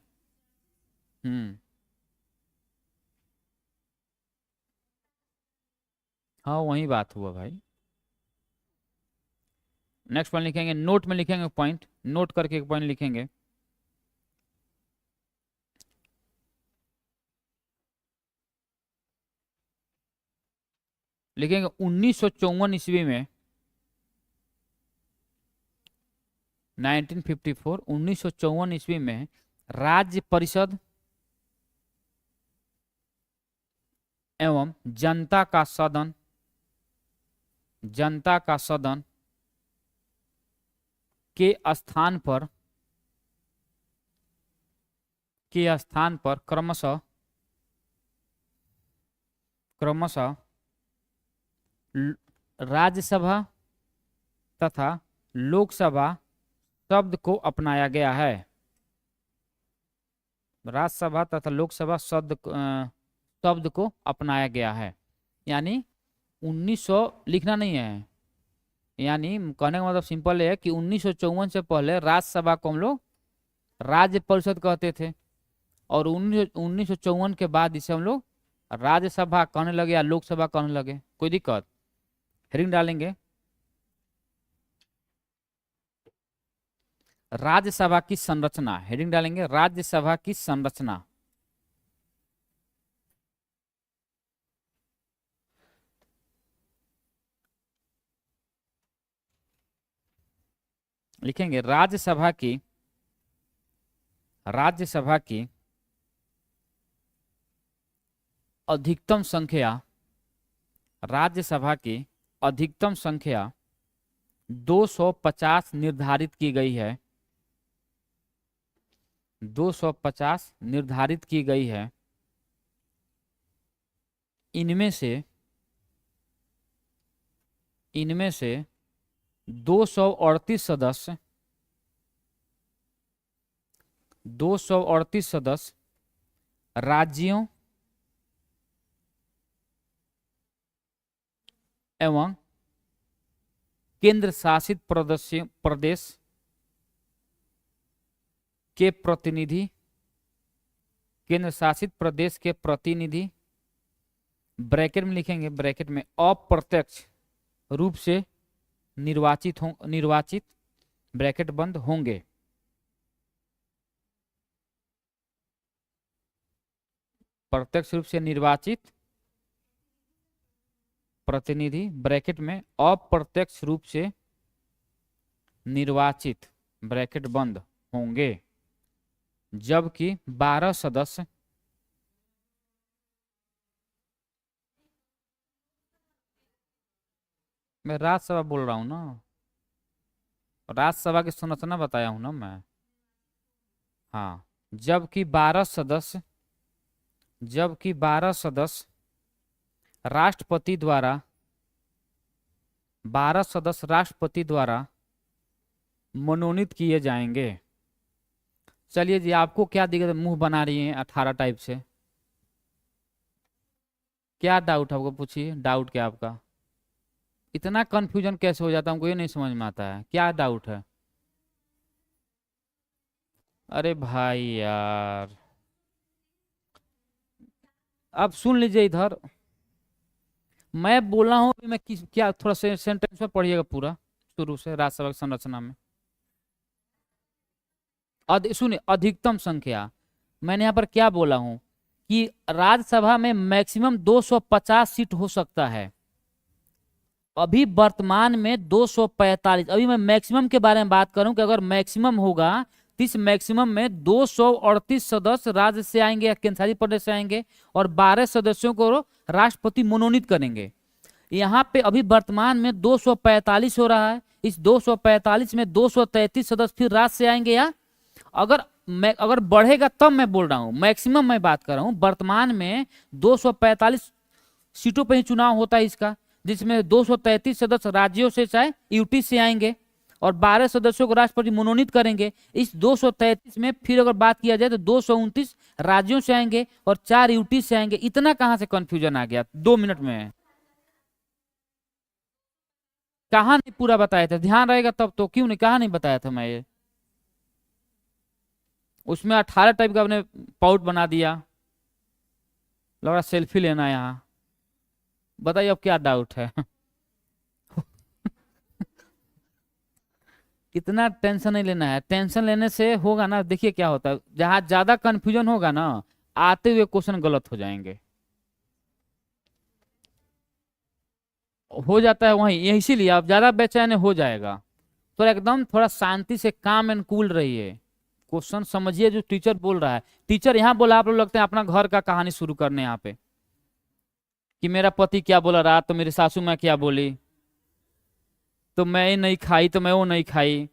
हाँ वही बात हुआ भाई। नेक्स्ट पॉइंट लिखेंगे, नोट में लिखेंगे पॉइंट, नोट करके एक पॉइंट लिखेंगे। लिखेंगे 1954 ईस्वी में 1954 ईस्वी में राज्य परिषद एवं जनता का सदन के स्थान पर क्रमशः राज्यसभा तथा लोकसभा शब्द को अपनाया गया है। राज्यसभा तथा लोकसभा शब्द को अपनाया गया है। यानी 1900 लिखना नहीं है, यानी कहने का मतलब सिंपल है कि 1954 से पहले राज्यसभा को हम लोग राज्य परिषद कहते थे, और 1954 के बाद इसे हम लोग राज्यसभा कहने लगे या लोकसभा कहने लगे। कोई दिक्कत? हेडिंग डालेंगे राज्यसभा की संरचना, हेडिंग डालेंगे राज्यसभा की संरचना। लिखेंगे राज्यसभा की अधिकतम संख्या, राज्यसभा की अधिकतम संख्या 250 निर्धारित की गई है, 250 निर्धारित की गई है। इनमें से 238 सदस्य राज्यों एवं केंद्र शासित प्रदेश के प्रतिनिधि, ब्रैकेट में लिखेंगे, ब्रैकेट में अप्रत्यक्ष रूप से निर्वाचित ब्रैकेट बंद होंगे। प्रत्यक्ष रूप से निर्वाचित प्रतिनिधि, ब्रैकेट में अप्रत्यक्ष रूप से निर्वाचित ब्रैकेट बंद होंगे, जबकि 12 सदस्य, मैं राज्यसभा बोल रहा हूँ ना, राज्यसभा की संरचना बताया हूँ ना मैं। हाँ, जबकि 12 सदस्य, जबकि 12 सदस्य राष्ट्रपति द्वारा, 12 सदस्य राष्ट्रपति द्वारा मनोनीत किए जाएंगे। चलिए जी, आपको क्या दिक्कत, मुंह बना रही हैं 18 टाइप से? क्या डाउट है आपको, पूछिए, डाउट क्या आपका? इतना कंफ्यूजन कैसे हो जाता है, हमको ये नहीं समझ में आता है, क्या डाउट है? अरे भाई यार, अब सुन लीजिए इधर, मैं बोला हूँ अभी, मैं किस क्या, थोड़ा से सेंटेंस में पढ़िएगा पूरा शुरू से, राज्यसभा की संरचना में। सुनिए, अधिकतम संख्या, मैंने यहाँ पर क्या बोला हूँ कि राज्यसभा में मैक्सिमम 250 सीट हो सकता है। अभी वर्तमान में 245, अभी मैं मैक्सिमम के बारे में बात करूं कि अगर मैक्सिमम होगा तो इस मैक्सिमम में 238 सदस्य राज्य से आएंगे या केंद्र शासित प्रदेश से आएंगे, और 12 सदस्यों को राष्ट्रपति मनोनीत करेंगे। यहाँ पे अभी वर्तमान में 245 हो रहा है, इस 245 में 233 सदस्य फिर राज्य से आएंगे, या अगर बढ़ेगा तब मैं बोल रहा हूँ, मैक्सिमम मैं बात कर रहा हूँ। वर्तमान में 245 सीटों पर ही चुनाव होता है इसका, जिसमें 233 सदस्य राज्यों से चाहे यूटी से आएंगे और 12 सदस्यों को राष्ट्रपति मनोनीत करेंगे। इस 233 में फिर अगर बात किया जाए तो 229 राज्यों से आएंगे और 4 यूटी से आएंगे। इतना कहां से कंफ्यूजन आ गया 2 मिनट में? कहां नहीं पूरा बताया था, ध्यान रहेगा तब तो, क्यों नहीं, कहां नहीं बताया था मैं ये? उसमें 18 टाइप का आपने पाउट बना दिया, लग रहा सेल्फी लेना है यहाँ। बताइए अब क्या डाउट है? इतना टेंशन नहीं लेना है, टेंशन लेने से होगा ना, देखिए क्या होता है, जहां ज्यादा कंफ्यूजन होगा ना, आते हुए क्वेश्चन गलत हो जाएंगे, हो जाता है वहीं, इसीलिए आप ज्यादा बेचैन हो जाएगा। तो एकदम थोड़ा शांति से काम एंड कूल रहिए, क्वेश्चन समझिए जो टीचर बोल रहा है। टीचर यहाँ बोला, आप लोग लगते हैं अपना घर का कहानी शुरू करने यहाँ पे, कि मेरा पति क्या बोला रात, तो मेरी सासू माँ क्या बोली, तो मैं ये नहीं खाई तो मैं वो नहीं खाई।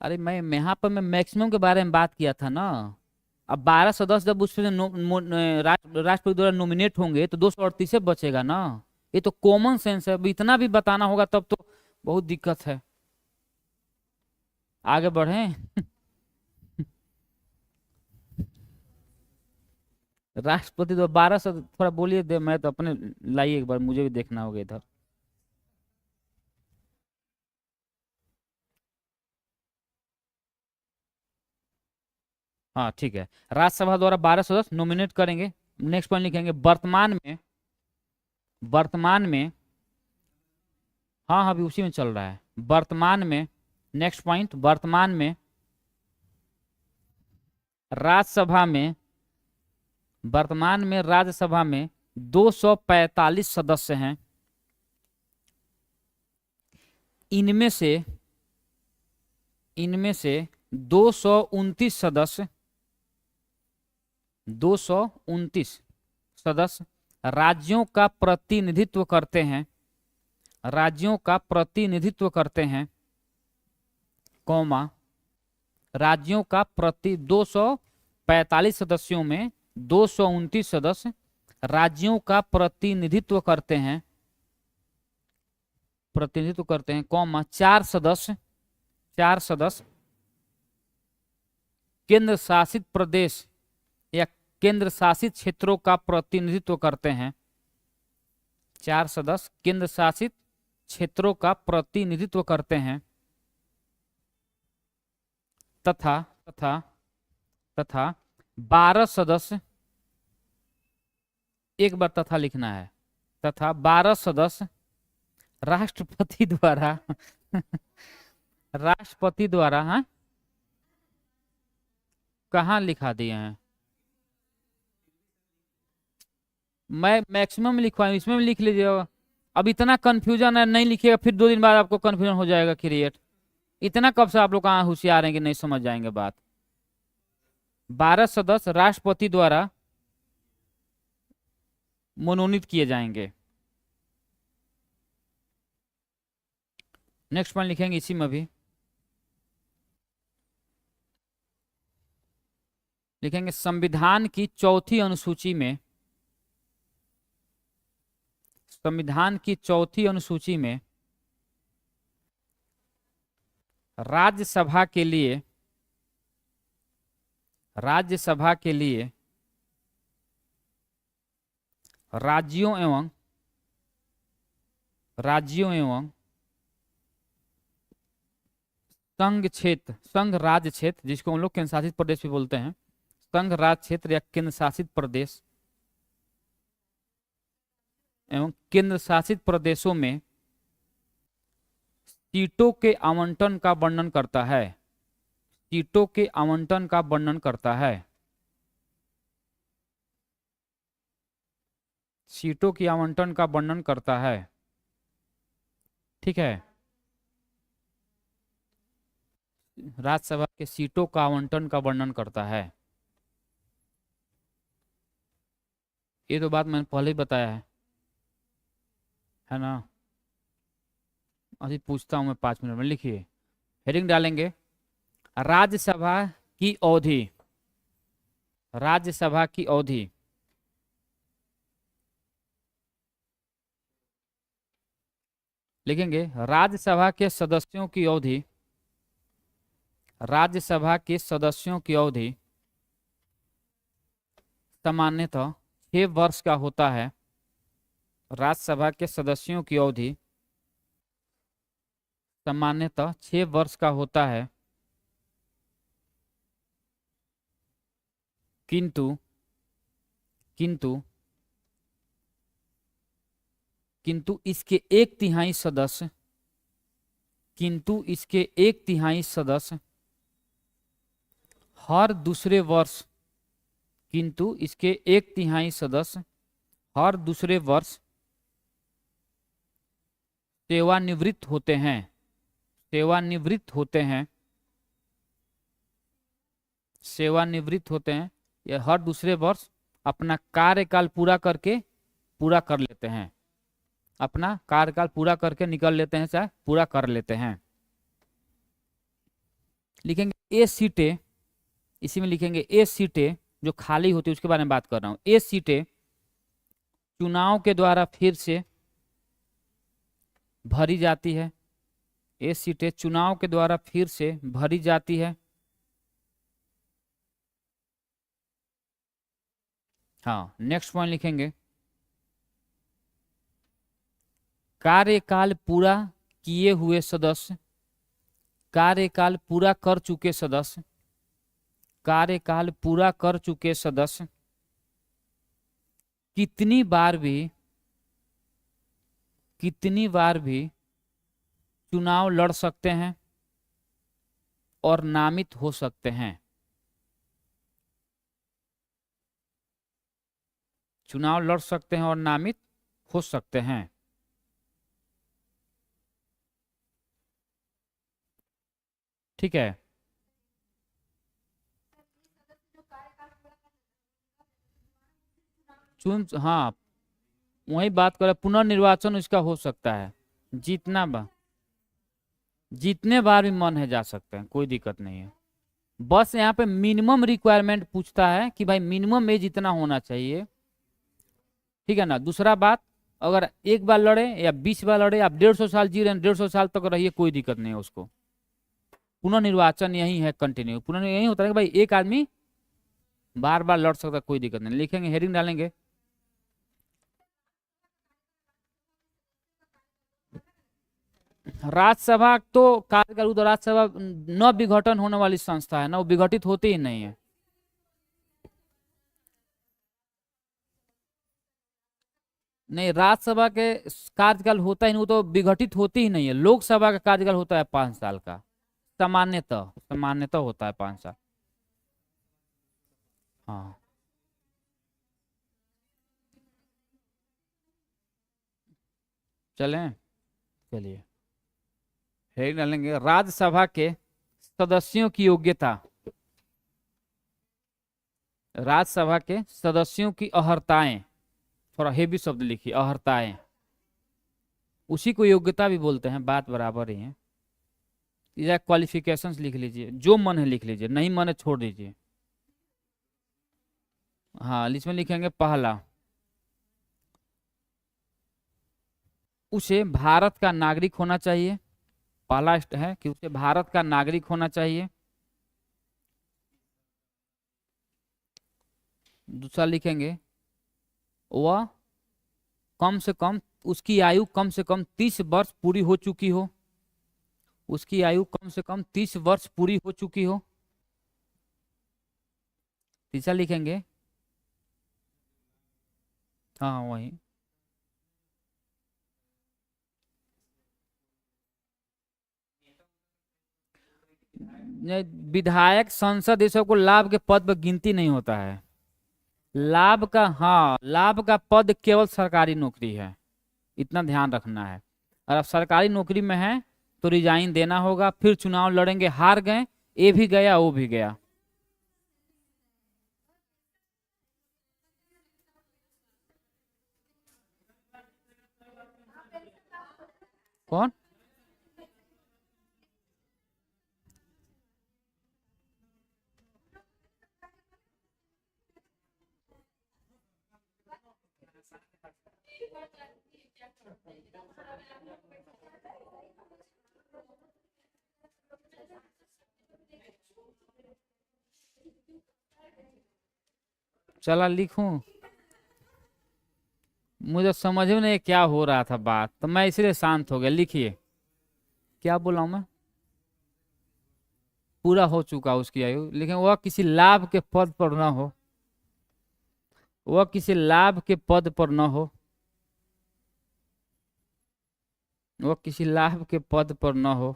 अरे मैं यहाँ पर मैं मैक्सिमम के बारे में बात किया था ना। अब 12 सदस्य जब उसमें राष्ट्रपति द्वारा नॉमिनेट होंगे तो 238 बचेगा ना। ये तो कॉमन सेंस है, अब इतना भी बताना होगा तब तो बहुत दिक्कत है। आगे बढ़े। राष्ट्रपति तो 12 से थोड़ा बोलिए दे, मैं तो अपने लाइए एक बार, मुझे भी देखना होगा इधर। हाँ ठीक है, राज्यसभा द्वारा 12 सदस्य नॉमिनेट करेंगे। नेक्स्ट पॉइंट लिखेंगे, वर्तमान में, वर्तमान में, हाँ हाँ अभी उसी में चल रहा है, वर्तमान में, नेक्स्ट पॉइंट, वर्तमान में राज्यसभा में, वर्तमान में राज्यसभा में 245 सदस्य हैं। इनमें से, इनमें से 229 सदस्य, 229 सदस्य राज्यों का प्रतिनिधित्व करते हैं, राज्यों का प्रतिनिधित्व करते हैं, कौमा, राज्यों का 245 सदस्यों में 229 सदस्य राज्यों का प्रतिनिधित्व करते हैं, प्रतिनिधित्व करते हैं, कौमा, 4 सदस्य, 4 सदस्य केंद्र शासित प्रदेश या केंद्र शासित क्षेत्रों का प्रतिनिधित्व करते हैं, 4 सदस्य केंद्र शासित क्षेत्रों का प्रतिनिधित्व करते हैं, तथा तथा तथा 12 सदस्य, एक बार तथा लिखना है, तथा 12 सदस्य राष्ट्रपति द्वारा राष्ट्रपति द्वारा, हाँ कहाँ लिखा दिए हैं? मैं मैक्सिमम लिखवाऊँ, इसमें भी लिख लीजिएगा। अब इतना कंफ्यूजन है, नहीं लिखिएगा फिर 2 दिन बाद आपको कंफ्यूजन हो जाएगा क्रिएट। इतना कब से आप लोग कहाँ होशियार हैं कि नहीं समझ जाएंगे बात। 12 सदस्य राष्ट्रपति द्वारा मनोनीत किए जाएंगे, नेक्स्ट पॉइंट लिखेंगे इसी में भी, लिखेंगे संविधान की चौथी अनुसूची में, संविधान की चौथी अनुसूची में राज्यसभा के लिए, राज्यसभा के लिए राज्यों एवं, राज्यों एवं संघ क्षेत्र, संघ राज्य क्षेत्र, जिसको हम लोग केंद्र शासित प्रदेश भी बोलते हैं, संघ राज्य क्षेत्र या केंद्र शासित प्रदेश एवं केंद्र शासित प्रदेशों में सीटों के आवंटन का वर्णन करता है, सीटों के आवंटन का वर्णन करता है, सीटों की आवंटन का वर्णन करता है। ठीक है, राज्यसभा के सीटों का आवंटन का वर्णन करता ये तो बात मैंने पहले ही बताया है ना। अभी पूछता हूं मैं 5 मिनट में, लिखिए, हेडिंग डालेंगे राज्यसभा की अवधि, राज्यसभा की अवधि लिखेंगे राज्यसभा के सदस्यों की अवधि, राज्यसभा के सदस्यों की अवधि सामान्यतः 6 वर्ष का होता है, राज्यसभा के सदस्यों की अवधि सामान्यतः 6 वर्ष का होता है, किंतु किंतु किंतु इसके 1/3 सदस्य, किंतु इसके 1/3 सदस्य हर दूसरे वर्ष, किंतु इसके 1/3 सदस्य हर दूसरे वर्ष सेवानिवृत्त होते हैं, सेवानिवृत्त होते हैं, सेवानिवृत्त होते हैं, या हर दूसरे वर्ष अपना कार्यकाल पूरा करके, पूरा कर लेते हैं, अपना कार्यकाल पूरा करके निकल लेते हैं, चाहे पूरा कर लेते हैं। लिखेंगे ए सीटें, इसी में लिखेंगे ए सीटें जो खाली होती है, उसके बारे में बात कर रहा हूं। ए सीटें चुनाव के द्वारा फिर से भरी जाती है, ये सीटें चुनाव के द्वारा फिर से भरी जाती है। हाँ, नेक्स्ट पॉइंट लिखेंगे कार्यकाल पूरा किए हुए सदस्य, कार्यकाल पूरा कर चुके सदस्य, कार्यकाल पूरा कर चुके सदस्य कितनी बार भी चुनाव लड़ सकते हैं और नामित हो सकते हैं, चुनाव लड़ सकते हैं और नामित हो सकते हैं। ठीक है, हाँ वही बात करें, पुनर्निर्वाचन इसका हो सकता है, जितने बार भी मन है जा सकते हैं, कोई दिक्कत नहीं है। बस यहाँ पे मिनिमम रिक्वायरमेंट पूछता है कि भाई मिनिमम एज इतना होना चाहिए, ठीक है ना। दूसरा बात, अगर एक बार लड़े या 20 बार लड़े, आप 150 साल जी रहे हैं, 150 साल तक रहिए, कोई दिक्कत नहीं है उसको। पुनर्निर्वाचन यही है, कंटिन्यू पुनर्निर्वाचन यही होता है कि भाई एक आदमी बार बार लड़ सकता है, कोई दिक्कत नहीं। लिखेंगे, हेडिंग डालेंगे राज्यसभा तो कार्यकाल, तो राज्यसभा न विघटन होने वाली संस्था है ना, वो विघटित होती ही नहीं है। नहीं, राज्यसभा के कार्यकाल होता ही नहीं, वो तो विघटित होती ही नहीं है। लोकसभा का कार्यकाल होता है 5 साल का, सामान्यतः सामान्यतः होता है 5 साल। हाँ, चलें, चलिए हेडिंग डालेंगे राज्यसभा के सदस्यों की योग्यता, राज्यसभा के सदस्यों की अहर्ताएं, थोड़ा हेवी शब्द लिखिए, अहर्ताएं, उसी को योग्यता भी बोलते हैं, बात बराबर ही है। या क्वालिफिकेशंस लिख लीजिए, जो मन है लिख लीजिए, नहीं मन है छोड़ दीजिए। हाँ, इसमें लिखेंगे पहला, उसे भारत का नागरिक होना चाहिए। पहला है कि उसे भारत का नागरिक होना चाहिए। दूसरा लिखेंगे वह कम से कम, उसकी आयु कम से कम 30 वर्ष पूरी हो चुकी हो। उसकी आयु कम से कम 30 वर्ष पूरी हो चुकी हो। तीसरा लिखेंगे, हाँ वही, विधायक संसद ये सब को लाभ के पद पर गिनती नहीं होता है। लाभ का, हाँ, लाभ का पद केवल सरकारी नौकरी है, इतना ध्यान रखना है। और अब सरकारी नौकरी में है तो रिजाइन देना होगा, फिर चुनाव लड़ेंगे, हार गए, ये भी गया वो भी गया। कौन? चला लिखूं, मुझे समझ में नहीं क्या हो रहा था बात, तो मैं इसलिए शांत हो गया। लिखिए, क्या बोला हूं मैं? पूरा हो चुका उसकी आयु, लेकिन वह किसी लाभ के पद पर न हो। वह किसी लाभ के पद पर न हो। वह किसी लाभ के पद पर न हो।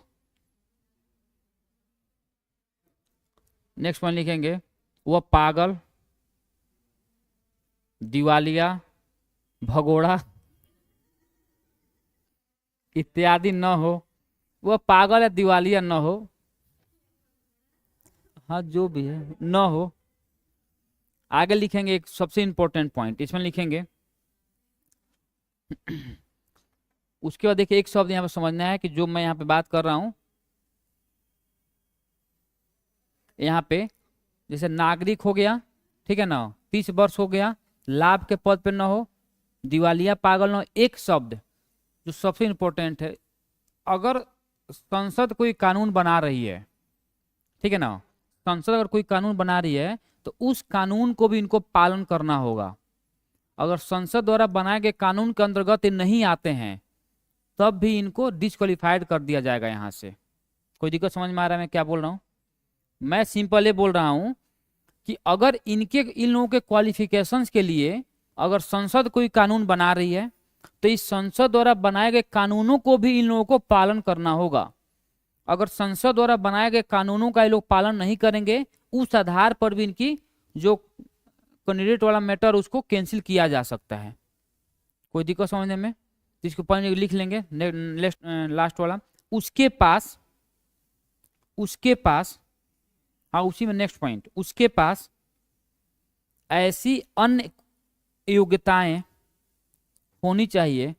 नेक्स्ट वन लिखेंगे, वह पागल, दिवालिया, भगोड़ा इत्यादि न हो। वह पागल या दिवालिया न हो, हाँ जो भी है न हो। आगे लिखेंगे एक सबसे इंपॉर्टेंट पॉइंट, इसमें लिखेंगे उसके बाद देखिए एक शब्द यहाँ पे समझना है कि जो मैं यहाँ पे बात कर रहा हूं, यहाँ पे जैसे नागरिक हो गया, ठीक है ना, 30 वर्ष हो गया, लाभ के पद पे न हो, दिवालिया, पागल न हो। एक शब्द जो सबसे इंपॉर्टेंट है, अगर संसद कोई कानून बना रही है, ठीक है ना, संसद अगर कोई कानून बना रही है तो उस कानून को भी इनको पालन करना होगा। अगर संसद द्वारा बनाए गए कानून के अंतर्गत ये नहीं आते हैं तब भी इनको डिस्क्वालीफाइड कर दिया जाएगा यहाँ से। कोई दिक्कत समझ में आ रहा है मैं क्या बोल रहा हूँ? मैं सिंपल ये बोल रहा हूँ कि अगर इन लोगों के क्वालिफिकेशंस के लिए अगर संसद कोई कानून बना रही है तो इस संसद द्वारा बनाए गए कानूनों को भी इन लोगों को पालन करना होगा। अगर संसद द्वारा बनाए गए कानूनों का ये लोग पालन नहीं करेंगे, उस आधार पर भी इनकी जो कैंडिडेट वाला मैटर उसको कैंसिल किया जा सकता है। कोई दिक्कत समझने में? इसको पहले लिख लेंगे, लास्ट वाला, उसके पास, हाँ उसी में नेक्स्ट पॉइंट, उसके पास ऐसी अन्य योग्यताएं होनी चाहिए।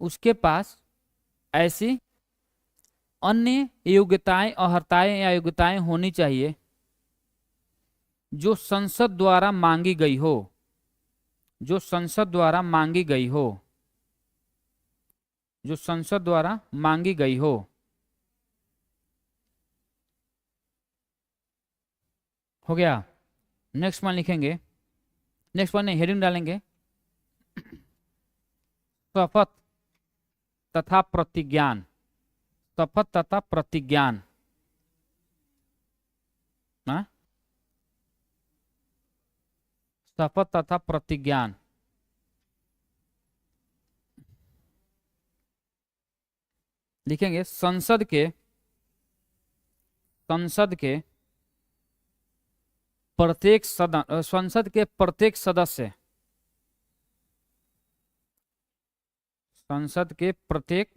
उसके पास ऐसी अन्य योग्यताएं, अर्हताएं या योग्यताएं होनी चाहिए जो संसद द्वारा मांगी गई हो। जो संसद द्वारा मांगी गई हो। जो संसद द्वारा मांगी गई हो। हो गया? नेक्स्ट वन लिखेंगे, नेक्स्ट वन हेडिंग डालेंगे, शपथ तथा प्रतिज्ञान। शपथ तथा प्रतिज्ञान, हाँ? शपथ तथा प्रतिज्ञान लिखेंगे, संसद के प्रत्येक सदन, संसद के प्रत्येक सदस्य, संसद के प्रत्येक,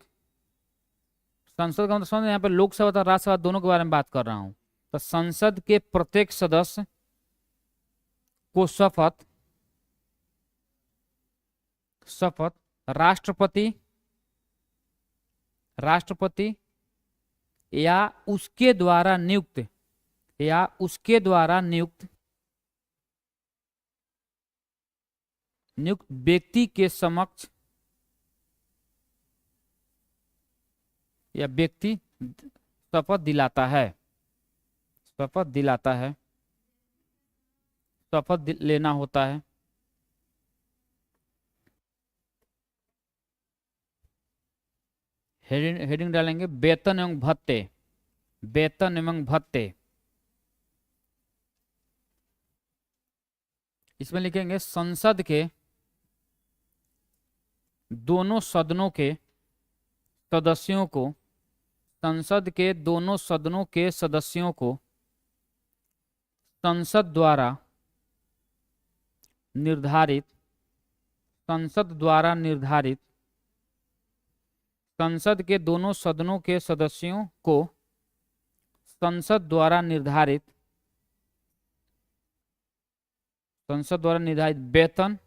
संसद का मतलब समझ, यहाँ पे लोकसभा और राज्यसभा दोनों के बारे में बात कर रहा हूं। तो संसद के प्रत्येक सदस्य को शपथ राष्ट्रपति राष्ट्रपति या उसके द्वारा नियुक्त, या उसके द्वारा नियुक्त नियुक्त व्यक्ति के समक्ष, या व्यक्ति शपथ दिलाता है, शपथ दिलाता है, शपथ लेना होता है। हेडिंग डालेंगे वेतन एवं भत्ते, वेतन एवं भत्ते। इसमें लिखेंगे संसद के दोनों सदनों के सदस्यों को, संसद के दोनों सदनों के सदस्यों को संसद द्वारा निर्धारित, संसद द्वारा निर्धारित, संसद के दोनों सदनों के सदस्यों को संसद द्वारा निर्धारित, संसद द्वारा निर्धारित वेतन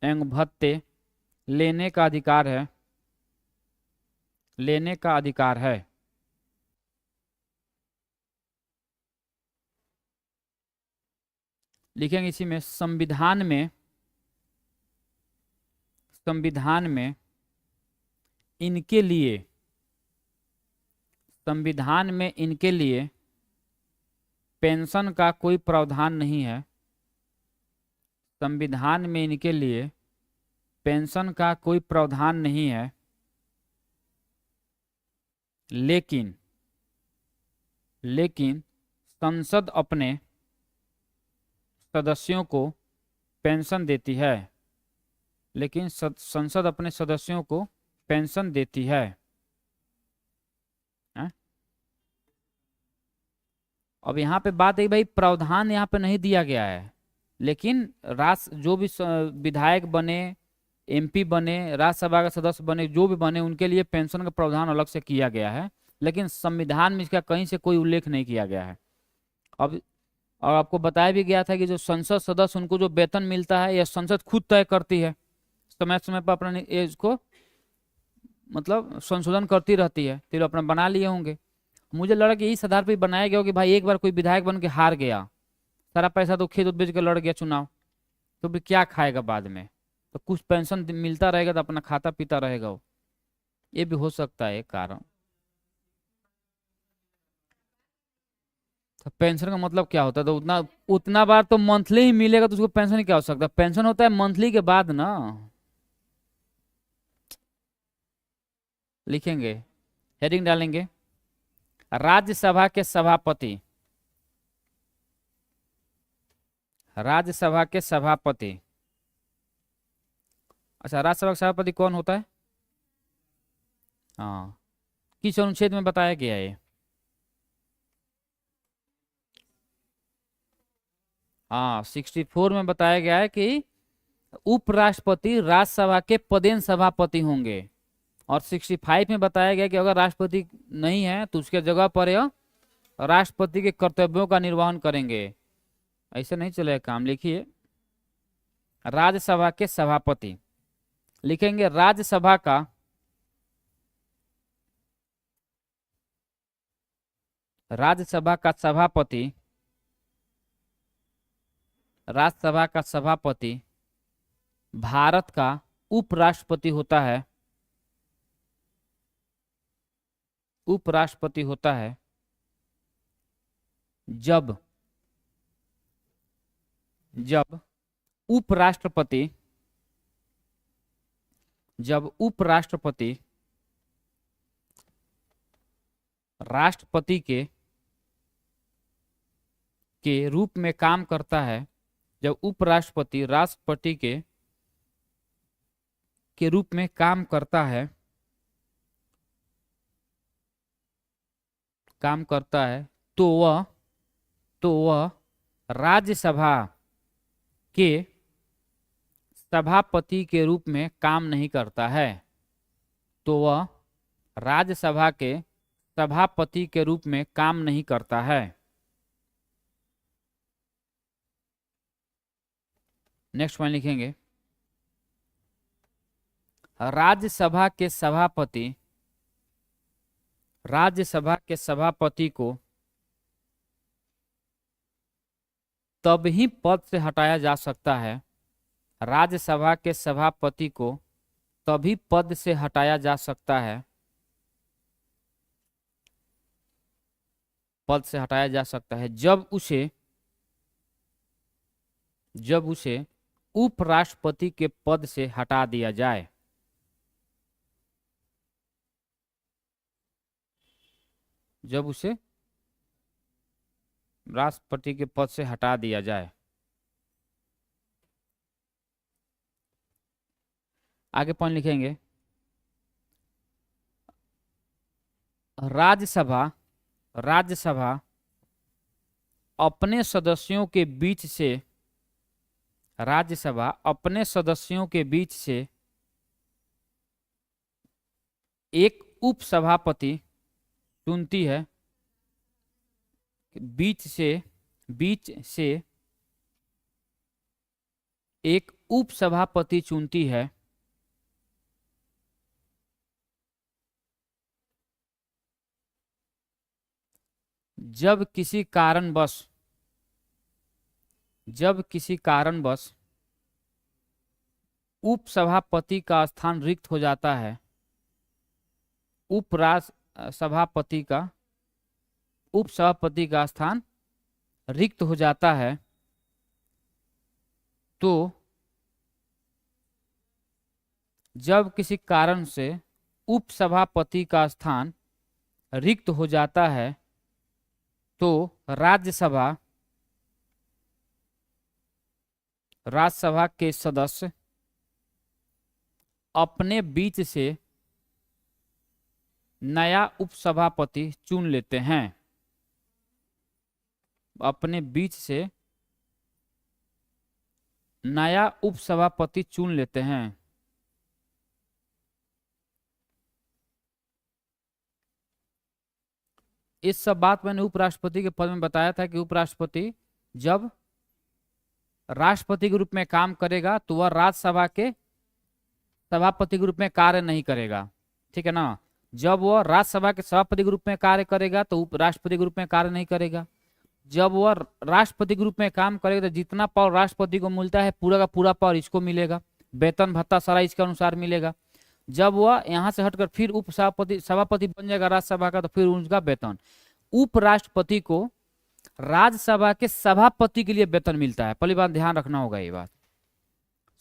एवं भत्ते लेने का अधिकार है, लेने का अधिकार है। लिखेंगे इसी में संविधान में, संविधान में इनके लिए, संविधान में इनके लिए पेंशन का कोई प्रावधान नहीं है, संविधान में इनके लिए पेंशन का कोई प्रावधान नहीं है, लेकिन संसद अपने सदस्यों को पेंशन देती है, लेकिन संसद अपने सदस्यों को पेंशन देती है। अब यहाँ पे बात है भाई प्रावधान यहाँ पे नहीं दिया गया है, लेकिन जो भी विधायक बने, एमपी बने, राज्यसभा का सदस्य बने, जो भी बने, उनके लिए पेंशन का प्रावधान अलग से किया गया है, लेकिन संविधान में इसका कहीं से कोई उल्लेख नहीं किया गया है। अब और आपको बताया भी गया था कि जो संसद सदस्य उनको जो वेतन मिलता है यह संसद खुद तय करती है, समय समय पर अपना इसको मतलब संशोधन करती रहती है, तो अपना बना लिए होंगे। मुझे लगा कि इस आधार पर बनाया गया हो कि भाई एक बार कोई विधायक बन के हार गया, सारा पैसा तो खेत बेच के लड़ गया चुनाव, तो फिर क्या खाएगा बाद में, तो कुछ पेंशन मिलता रहेगा तो अपना खाता पीता रहेगा वो, ये भी हो सकता है एक कारण। तो पेंशन का मतलब क्या होता है, तो उतना उतना बार तो मंथली ही मिलेगा, तो उसको पेंशन क्या हो सकता है, पेंशन होता है मंथली के बाद ना। लिखेंगे, हेडिंग डालेंगे राज्यसभा के सभापति, राज्यसभा के सभापति। अच्छा, राज्यसभा का सभापति कौन होता है? हाँ, किस अनुच्छेद में बताया गया है? हाँ, 64 में बताया गया है कि उपराष्ट्रपति राज्यसभा के पदेन सभापति होंगे, और 65 में बताया गया कि अगर राष्ट्रपति नहीं है तो उसके जगह पर यह राष्ट्रपति के कर्तव्यों का निर्वहन करेंगे। ऐसे नहीं चलेगा काम। लिखिए राज्यसभा के सभापति, लिखेंगे राज्यसभा का सभापति, राज्यसभा का सभापति भारत का उपराष्ट्रपति होता है, उपराष्ट्रपति होता है जब उपराष्ट्रपति राष्ट्रपति के रूप में काम करता है, जब उपराष्ट्रपति राष्ट्रपति के रूप में काम करता है, तो वह राज्यसभा के सभापति के रूप में काम नहीं करता है, तो वह राज्यसभा के सभापति के रूप में काम नहीं करता है। नेक्स्ट पॉइंट लिखेंगे राज्यसभा के सभापति राज्यसभा के सभापति को तब ही पद से हटाया जा सकता है, राज्यसभा के सभापति को तभी पद से हटाया जा सकता है, पद से हटाया जा सकता है जब उसे उपराष्ट्रपति के पद से हटा दिया जाए। जब उसे राष्ट्रपति के पद से हटा दिया जाए। आगे पॉइंट लिखेंगे, राज्यसभा अपने सदस्यों के बीच से एक उपसभापति चुनती है, बीच से एक उपसभापति चुनती है जब किसी कारणवश उपसभापति का स्थान रिक्त हो जाता है, उपसभापति का स्थान रिक्त हो जाता है, तो जब किसी कारण से उपसभापति का स्थान रिक्त हो जाता है तो राज्यसभा के सदस्य अपने बीच से नया उपसभापति चुन लेते हैं। अपने बीच से नया उपसभापति चुन लेते हैं। इस सब बात मैंने उपराष्ट्रपति के पद में बताया था कि उपराष्ट्रपति जब राष्ट्रपति के रूप में काम करेगा तो वह राज्यसभा के सभापति के रूप में कार्य नहीं करेगा, ठीक है ना। जब वह राज्यसभा के सभापति के रूप में कार्य करेगा तो उपराष्ट्रपति के रूप में कार्य नहीं करेगा। जब वह राष्ट्रपति के रूप में काम करेगा तो जितना पावर राष्ट्रपति को मिलता है पूरा का पूरा पावर इसको मिलेगा, वेतन भत्ता सारा इसके अनुसार मिलेगा। जब वह यहाँ से हटकर फिर सभापति बन जाएगा राज्यसभा का तो फिर उनका वेतन, उपराष्ट्रपति को राज्यसभा के सभापति के लिए वेतन मिलता है। पहली बात ध्यान रखना होगा, ये बात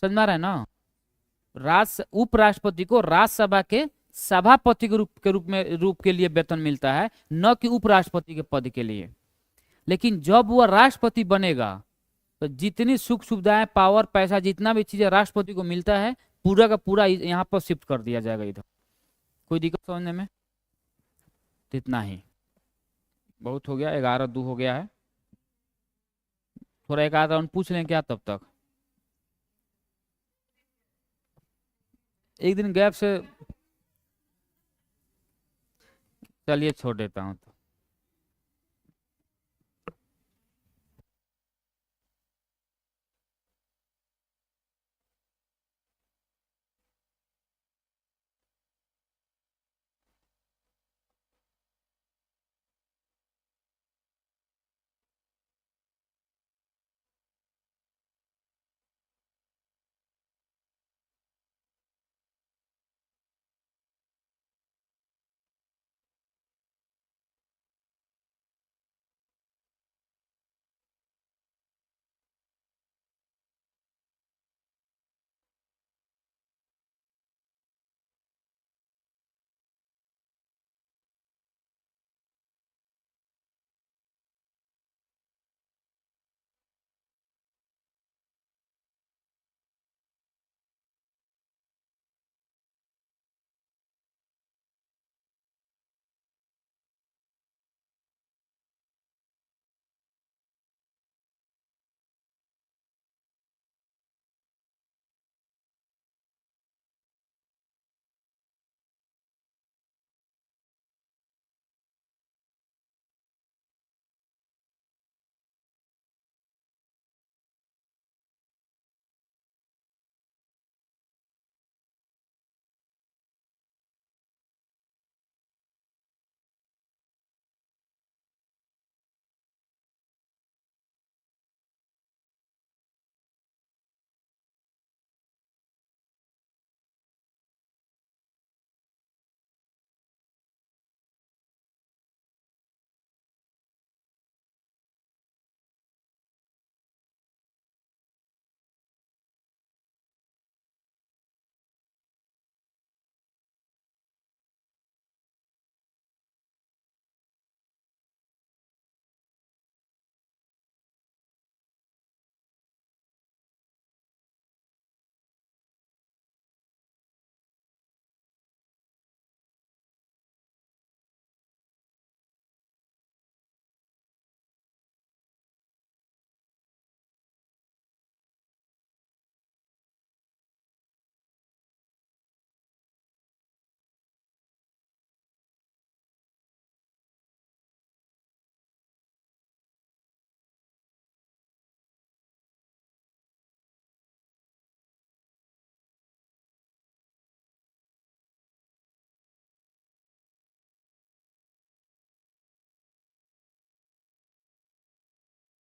समझ में आ रहा है ना। उपराष्ट्रपति को राज्यसभा के सभापति के रूप के लिए वेतन मिलता है, न कि उपराष्ट्रपति के पद के लिए। लेकिन जब वह राष्ट्रपति बनेगा तो जितनी सुख सुविधाएं, पावर, पैसा, जितना भी चीजें राष्ट्रपति को मिलता है पूरा का पूरा यहाँ पर शिफ्ट कर दिया जाएगा इधर। कोई दिक्कत समझने में? इतना ही बहुत हो गया, 11-2 हो गया है। थोड़ा एक आधा राउंड पूछ लें क्या तब तक? एक दिन गैप से चलिए छोड़ देता हूँ तो।